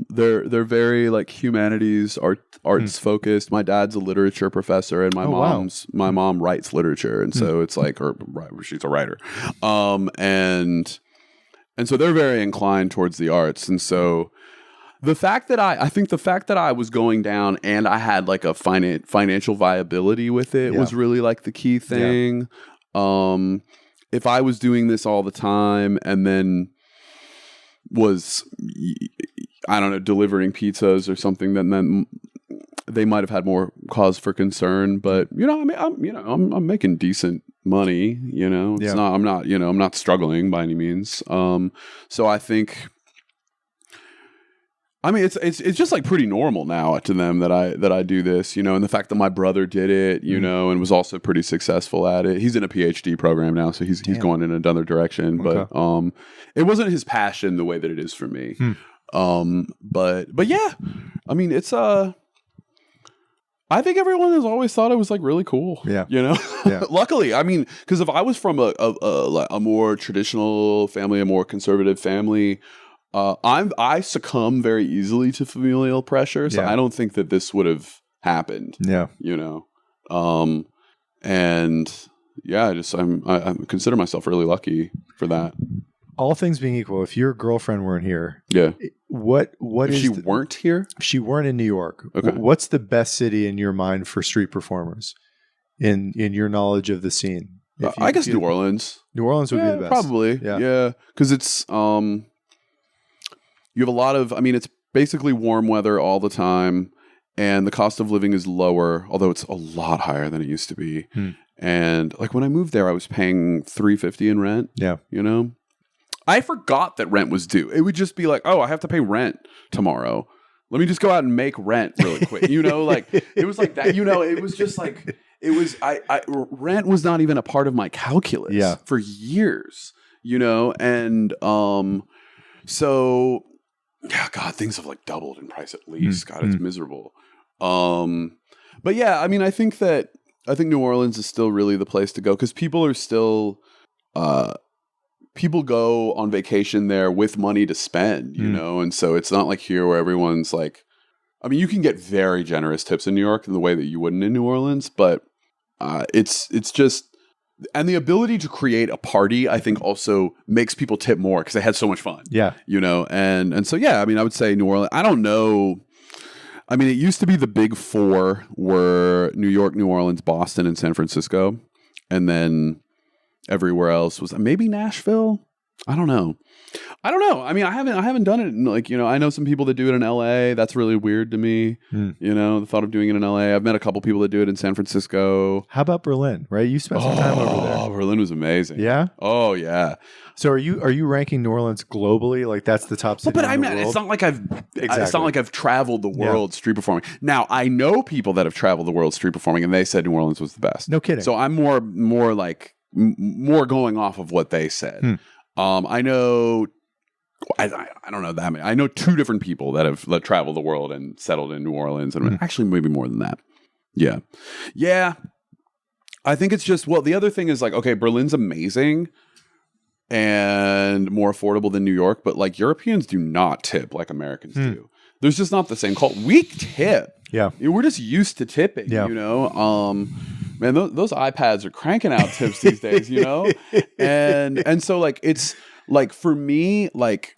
they're very like humanities, arts focused. My dad's a literature professor and my mom writes literature, and so it's like she's a writer. And so they're very inclined towards the arts, and so the fact that I think the fact that I was going down and I had like a financial viability with it was really like the key thing. Yeah. If I was doing this all the time and then was, I don't know, delivering pizzas or something, then they might have had more cause for concern. But you know, I mean, I'm making decent money. You know, it's not. I'm not struggling by any means. So I think. I mean, it's just like pretty normal now to them that I do this, you know, and the fact that my brother did it, you know, and was also pretty successful at it. He's in a PhD program now, so he's going in another direction. Okay. But it wasn't his passion the way that it is for me. But yeah, I mean, it's I think everyone has always thought it was like really cool. Yeah, you know. Yeah. Luckily, I mean, because if I was from a more traditional family, a more conservative family. I succumb very easily to familial pressure, so I don't think that this would have happened. Yeah, you know, and yeah, I consider myself really lucky for that. All things being equal, if your girlfriend weren't here, what if she weren't here? If she weren't in New York, okay. What's the best city in your mind for street performers? In your knowledge of the scene, I guess New Orleans. New Orleans would be the best, probably. Yeah, because it's you have a lot of, I mean, it's basically warm weather all the time, and the cost of living is lower, although it's a lot higher than it used to be. And like when I moved there, I was paying $350 in rent. Yeah, you know, I forgot that rent was due. It would just be like, oh, I have to pay rent tomorrow. Let me just go out and make rent really quick. You know, like it was like that. You know, it was just like it was. Rent was not even a part of my calculus for years. You know, and so. Yeah, God, things have like doubled in price at least. God, it's miserable. But yeah, I mean, I think New Orleans is still really the place to go because people are still, people go on vacation there with money to spend, you know? And so it's not like here where everyone's like, I mean, you can get very generous tips in New York in the way that you wouldn't in New Orleans, but it's just, and the ability to create a party, I think, also makes people tip more because they had so much fun. Yeah. You know, and so, yeah, I mean, I would say New Orleans. I don't know. I mean, it used to be the big four were New York, New Orleans, Boston, and San Francisco. And then everywhere else was maybe Nashville. I don't know. I mean, I haven't done it. Like, you know, I know some people that do it in LA. That's really weird to me. You know, the thought of doing it in LA. I've met a couple people that do it in San Francisco. How about Berlin? Right, you spent some time over there. Oh, Berlin was amazing. Yeah. Oh, yeah. So are you ranking New Orleans globally? Like that's the top city in the world? It's not like it's not like I've traveled the world street performing. Now I know people that have traveled the world street performing, and they said New Orleans was the best. No kidding. So I'm more going off of what they said. I know. I don't know that many. I know two different people that have traveled the world and settled in New Orleans, and actually maybe more than that. Yeah, yeah. I think it's just the other thing is like, okay, Berlin's amazing and more affordable than New York, but like Europeans do not tip like Americans do. There's just not the same culture. We tip. Yeah, we're just used to tipping. Yeah. You know. Man, those iPads are cranking out tips these days. You know, and so like it's. Like for me, like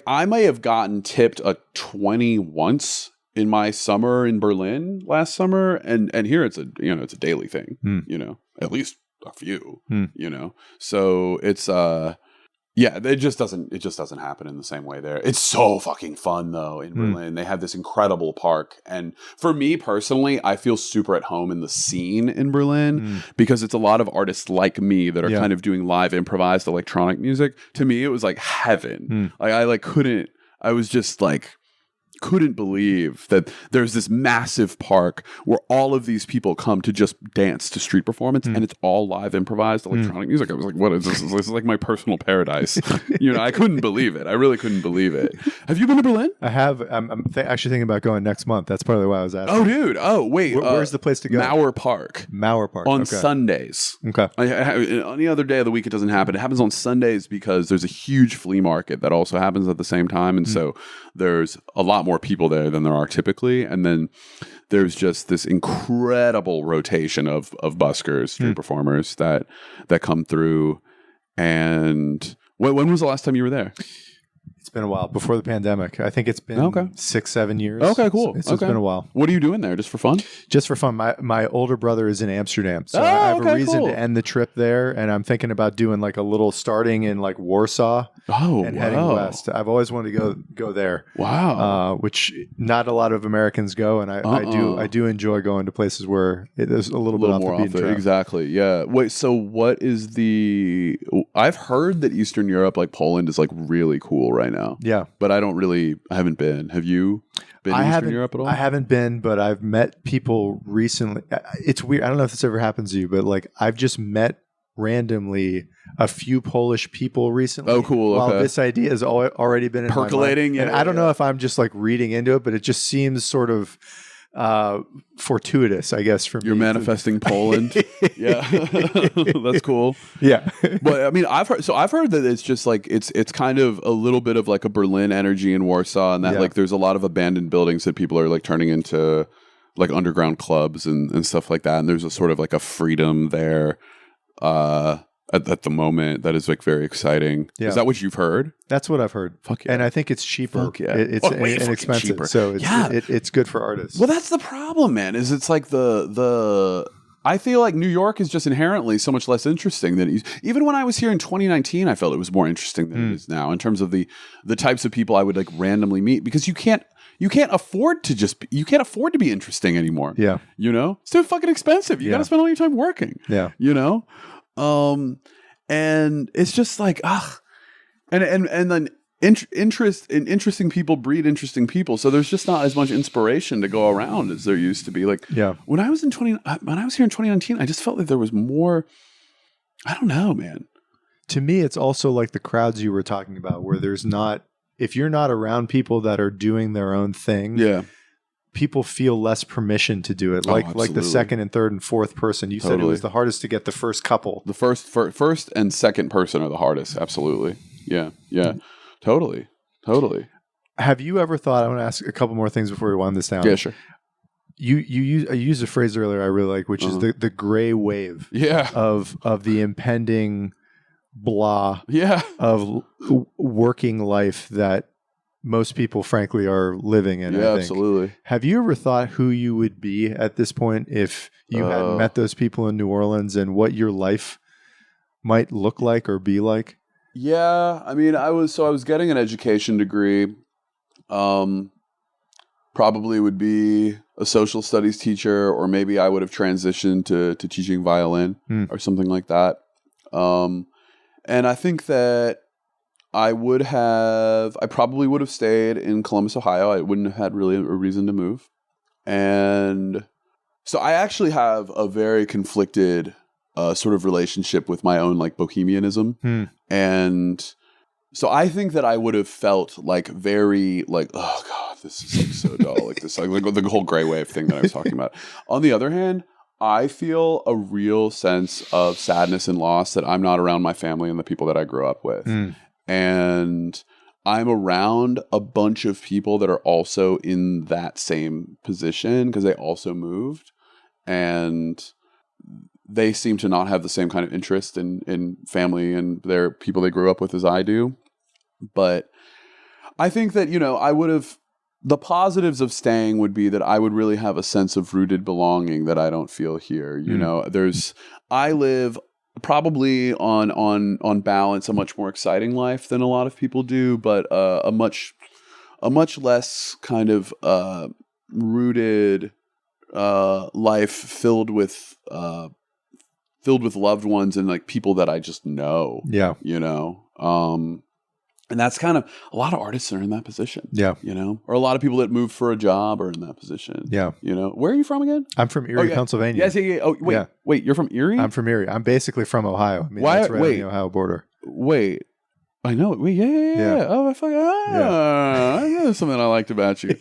I may have gotten tipped a 20 once in my summer in Berlin last summer, and here it's a daily thing, you know, at least a few, you know. So it's Yeah, it just doesn't happen in the same way there. It's so fucking fun though in Berlin. They have this incredible park. And for me personally, I feel super at home in the scene in Berlin because it's a lot of artists like me that are kind of doing live improvised electronic music. To me, it was like heaven. Like I was just like couldn't believe that there's this massive park where all of these people come to just dance to street performance and it's all live improvised electronic music. I was like, what is this? This is like my personal paradise. I couldn't believe it. I really couldn't believe it. Have you been to Berlin? I have. I'm actually thinking about going next month. That's partly why I was asking. Oh, dude. Oh, wait. Where's the place to go? Mauer Park. On Sundays. Okay. Any other day of the week, it doesn't happen. It happens on Sundays because there's a huge flea market that also happens at the same time. And so there's a lot more people there than there are typically. And then there's just this incredible rotation of buskers, street performers that come through. And when was the last time you were there? It's been a while. Before the pandemic. I think it's been 6-7 years. Okay, cool. It's been a while. What are you doing there? Just for fun? Just for fun. My older brother is in Amsterdam. So I have a reason to end the trip there. And I'm thinking about doing like a little starting in like Warsaw and heading west. I've always wanted to go there. Wow. Which not a lot of Americans go. And I do enjoy going to places where there's a little bit off the beaten track. Exactly. Yeah. Wait, so what is I've heard that Eastern Europe, like Poland, is like really cool right now. Yeah. But I haven't been. Have you been to Eastern Europe at all? I haven't been, but I've met people recently. It's weird. I don't know if this ever happens to you, but like I've just met randomly a few Polish people recently. Oh, cool. While this idea has already been in percolating. My mind. And I don't know if I'm just like reading into it, but it just seems sort of fortuitous, I guess, for me. You're manifesting Poland. Yeah. That's cool. Yeah. But I mean, I've heard that it's just like it's kind of a little bit of like a Berlin energy in Warsaw, and that like there's a lot of abandoned buildings that people are like turning into like underground clubs and stuff like that. And there's a sort of like a freedom there at the moment that is like very exciting. Yeah. Is that what you've heard? That's what I've heard. Fuck yeah. And I think it's cheaper. Fuck yeah. It's inexpensive. Cheaper. So it's good for artists. Well, that's the problem, man, is it's like I feel like New York is just inherently so much less interesting than even when I was here in 2019, I felt it was more interesting than it is now in terms of the types of people I would like randomly meet, because you can't afford to be interesting anymore. Yeah. It's too fucking expensive. You got to spend all your time working. Yeah. And it's just like, and then interesting people breed interesting people. So there's just not as much inspiration to go around as there used to be. Like, when I was here in 2019, I just felt like there was more. I don't know, man. To me, it's also like the crowds you were talking about, where if you're not around people that are doing their own thing, people feel less permission to do it. Like the second and third and fourth person. You said it was the hardest to get the first couple. The first and second person are the hardest. Absolutely. Yeah. Yeah. Totally. Have you ever thought, I want to ask a couple more things before we wind this down. Yeah, sure. You used a phrase earlier I really like, which is the gray wave of the impending blah of working life that most people, frankly, are living in. Yeah, absolutely. Have you ever thought who you would be at this point if you hadn't met those people in New Orleans, and what your life might look like or be like? Yeah, I mean, I was getting an education degree. Probably would be a social studies teacher, or maybe I would have transitioned to teaching violin or something like that. And I think that I probably would have stayed in Columbus, Ohio. I wouldn't have had really a reason to move. And so I actually have a very conflicted sort of relationship with my own like bohemianism. And so I think that I would have felt like very like, oh God, this is like so dull. Like this, like the whole gray wave thing that I was talking about. On the other hand, I feel a real sense of sadness and loss that I'm not around my family and the people that I grew up with. And I'm around a bunch of people that are also in that same position because they also moved, and they seem to not have the same kind of interest in family and their people they grew up with as I do. But I think that, I would have, the positives of staying would be that I would really have a sense of rooted belonging that I don't feel here. I live probably on balance a much more exciting life than a lot of people do, but a much less kind of rooted life filled with loved ones and like people that I just know. Yeah. And that's kind of a lot of artists are in that position. Yeah. Or a lot of people that move for a job are in that position. Yeah. Where are you from again? I'm from Erie, Pennsylvania. Yes. Yeah. Oh, wait, you're from Erie? I'm from Erie. I'm basically from Ohio. I mean, Why? that's right on the Ohio border. Wait. I know it. Wait, yeah. Oh, I know something I liked about you.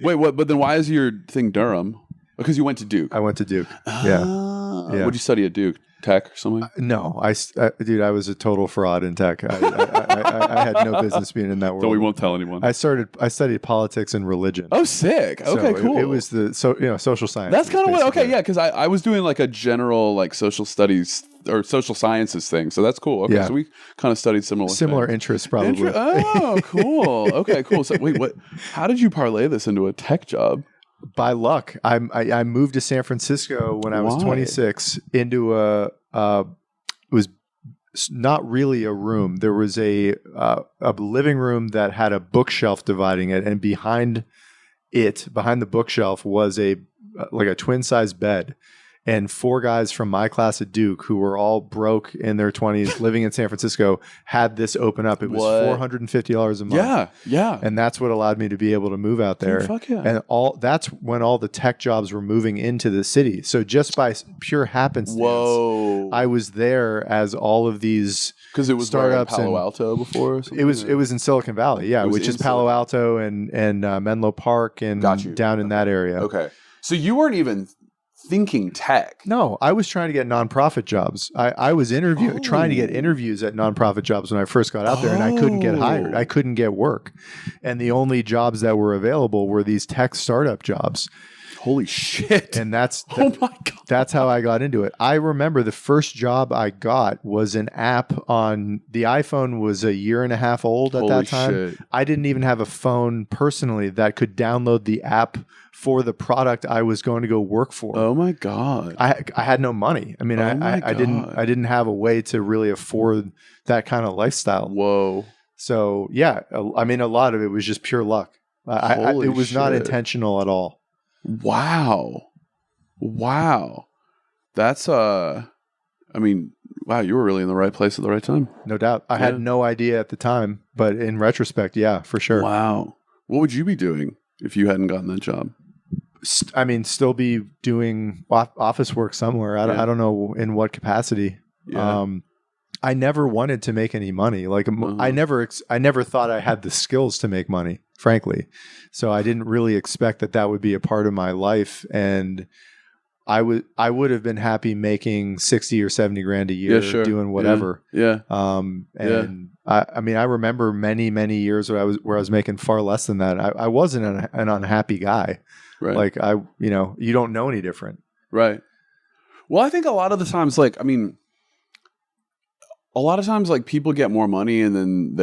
Wait, what? But then why is your thing Durham? Because you went to Duke. I went to Duke. Yeah. What'd you study at Duke? Tech or something? No, dude, I was a total fraud in tech. I had no business being in that world. So we won't tell anyone. I studied politics and religion. Oh, sick. Okay, cool. It was social science. That's kind of what. Okay, yeah, because I was doing like a general like social studies or social sciences thing. So that's cool. Okay, so we kind of studied similar interests, probably. Oh, cool. Okay, cool. So wait, what? How did you parlay this into a tech job? By luck. I moved to San Francisco when I was 26 into it was not really a room. There was a living room that had a bookshelf dividing it, and behind the bookshelf was a twin size bed. And 4 guys from my class at Duke who were all broke in their 20s living in San Francisco had this open up. It was $450 a month. Yeah. And that's what allowed me to be able to move out there. Fuck yeah. And that's when all the tech jobs were moving into the city. So just by pure happenstance, I was there as all of these because it was startups in Palo Alto before. It was in Silicon Valley, which is Palo Alto and Menlo Park and down in that area. Okay, so you weren't even thinking tech. No, I was trying to get nonprofit jobs. I was trying to get interviews at nonprofit jobs when I first got out there, and I couldn't get hired. I couldn't get work. And the only jobs that were available were these tech startup jobs. Holy shit. And that's oh my God. That's how I got into it. I remember the first job I got was an app on the iPhone was a year and a half old at that time. Shit. I didn't even have a phone personally that could download the app for the product I was going to go work for. Oh my God. I had no money. I mean, I didn't have a way to really afford that kind of lifestyle. Whoa. So yeah, I mean, a lot of it was just pure luck. It was not intentional at all. Wow. That's I mean, wow, you were really in the right place at the right time. No doubt. I had no idea at the time, but in retrospect, yeah, for sure. Wow. What would you be doing if you hadn't gotten that job? I mean, still be doing office work somewhere. I don't know in what capacity. Yeah. I never wanted to make any money. Like I never thought I had the skills to make money, frankly. So I didn't really expect that would be a part of my life. And I would have been happy making 60 or 70 grand a year doing whatever. Yeah. I mean, I remember many, many years where I was making far less than that. I wasn't an unhappy guy. Right. Like you don't know any different. Right. Well, I think a lot of the times, like people get more money and then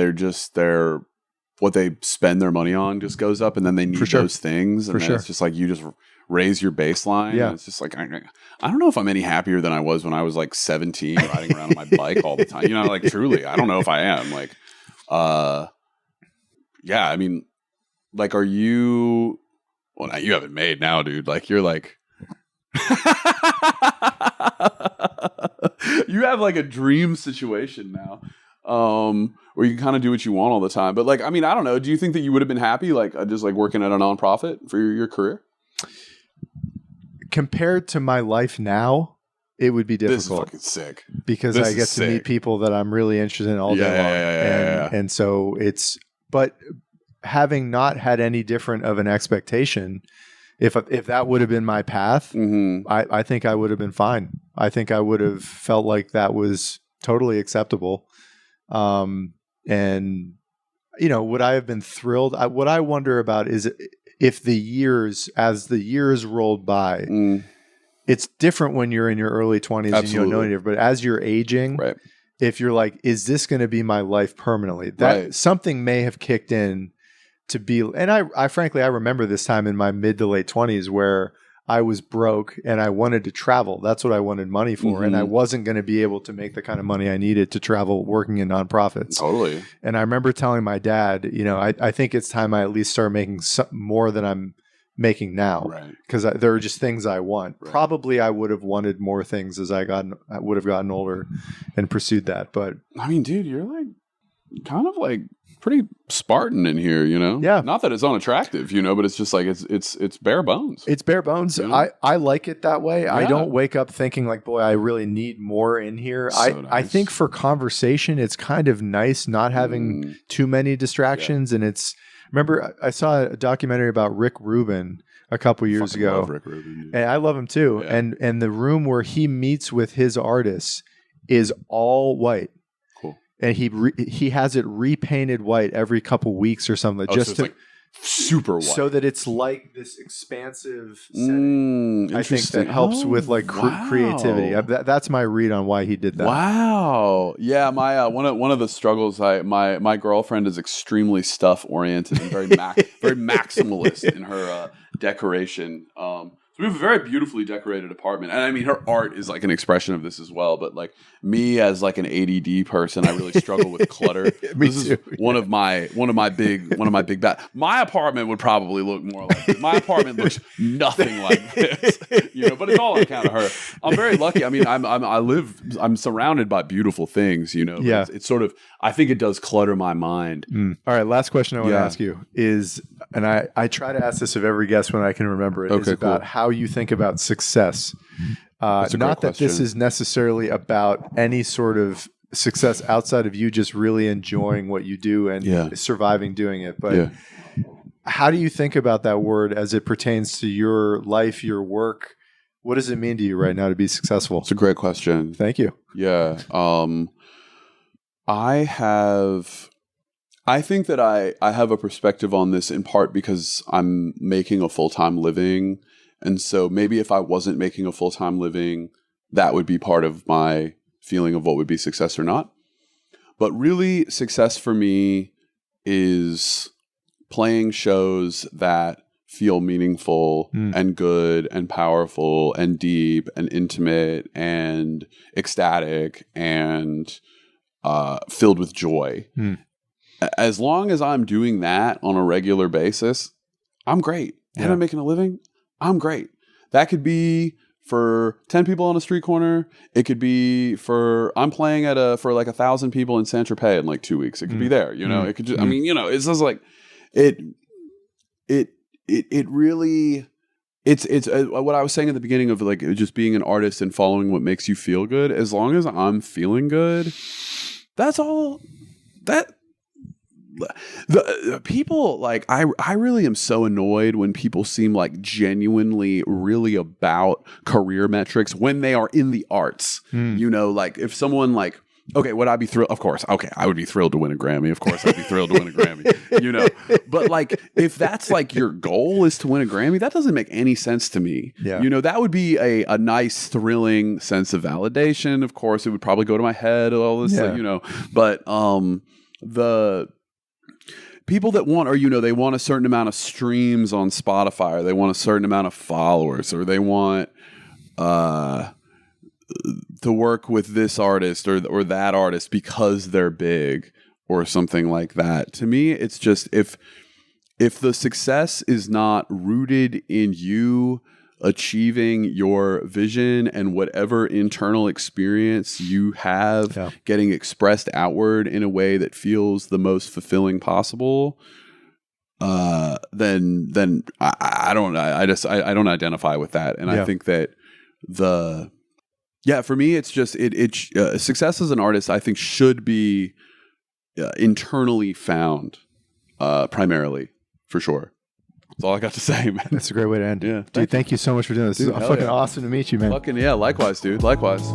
what they spend their money on just goes up, and then they need those things. And then it's just like you just raise your baseline. Yeah. And it's just like, I don't know if I'm any happier than I was when I was like 17 riding around on my bike all the time. Like truly, I don't know if I am. Like, yeah, I mean, like, are you, well, now you haven't made now, dude. Like, you're like, you have like a dream situation now, where you can kind of do what you want all the time. But like, I mean, I don't know. Do you think that you would have been happy, like just like working at a nonprofit for your career? Compared to my life now, it would be difficult. This is fucking sick. Because I get to meet people that I'm really interested in all day long. And so but having not had any different of an expectation, if that would have been my path, I think I would have been fine. I think I would have felt like that was totally acceptable. And would I have been thrilled? What I wonder about is if as the years rolled by, it's different when you're in your early 20s and you don't know any different. But as you're aging, if you're like, is this going to be my life permanently? That something may have kicked in to be. And I frankly, I remember this time in my mid to late 20s where I was broke and I wanted to travel. That's what I wanted money for. And I wasn't going to be able to make the kind of money I needed to travel working in nonprofits. Totally. And I remember telling my dad, I think it's time I at least start making more than I'm making now. Right. Because there are just things I want. Right. Probably I would have wanted more things as I would have gotten older and pursued that. But I mean, dude, you're like kind of like pretty Spartan in here, Yeah. Not that it's unattractive, but it's just like it's bare bones. It's bare bones. I like it that way. Yeah. I don't wake up thinking like, boy, I really need more in here. Nice. I think for conversation, it's kind of nice not having too many distractions. And remember, I saw a documentary about Rick Rubin a couple years ago. Love Rick Rubin, and I love him too. Yeah. And the room where he meets with his artists is all white. And he has it repainted white every couple weeks or something, just so it's like super white, so that it's like this expansive setting. I think that helps with like creativity. That's my read on why he did that. Wow, yeah. My one of the struggles. My girlfriend is extremely stuff oriented and very very maximalist in her decoration. So we have a very beautifully decorated apartment. And I mean, her art is like an expression of this as well. But like me as like an ADD person, I really struggle with clutter. This is one of my big my apartment would probably look more like this. My apartment looks nothing like this, but it's all on account of her. I'm very lucky. I mean, I'm surrounded by beautiful things, Yeah. It's sort of, I think it does clutter my mind. All right. Last question I want to ask you is, and I try to ask this of every guest when I can remember it, is about how you think about success. Not that this is necessarily about any sort of success outside of you just really enjoying what you do and surviving doing it. But how do you think about that word as it pertains to your life, your work? What does it mean to you right now to be successful? It's a great question. Thank you. Yeah. I think that I have a perspective on this in part because I'm making a full-time living. And so maybe if I wasn't making a full-time living, that would be part of my feeling of what would be success or not. But really, success for me is playing shows that feel meaningful and good and powerful and deep and intimate and ecstatic and filled with joy. As long as I'm doing that on a regular basis, I'm great. And I'm making a living, I'm great. That could be for 10 people on a street corner. It could be I'm playing for like 1,000 people in Saint-Tropez in like 2 weeks. It could be there, It could just, I mean, it's just like, it really, it's what I was saying at the beginning of like just being an artist and following what makes you feel good. As long as I'm feeling good, that's all that. The people like I really am so annoyed when people seem like genuinely really about career metrics when they are in the arts. Like if someone like, okay, would I be thrilled? Of course. Okay, I would be thrilled to win a Grammy. Of course, I'd be thrilled to win a Grammy. But like if that's like your goal is to win a Grammy, that doesn't make any sense to me. Yeah. That would be a nice, thrilling sense of validation. Of course, it would probably go to my head, all this, but the people that want, or they want a certain amount of streams on Spotify, or they want a certain amount of followers, or they want to work with this artist or that artist because they're big or something like that. To me, it's just if the success is not rooted in you achieving your vision and whatever internal experience you have getting expressed outward in a way that feels the most fulfilling possible, then I don't identify with that. And I think that for me, it's just success as an artist, I think, should be internally found primarily, for sure. That's all I got to say, man. That's a great way to end. Yeah. Dude, thank you so much for doing this. It's fucking awesome to meet you, man. Fucking yeah, likewise, dude. Likewise.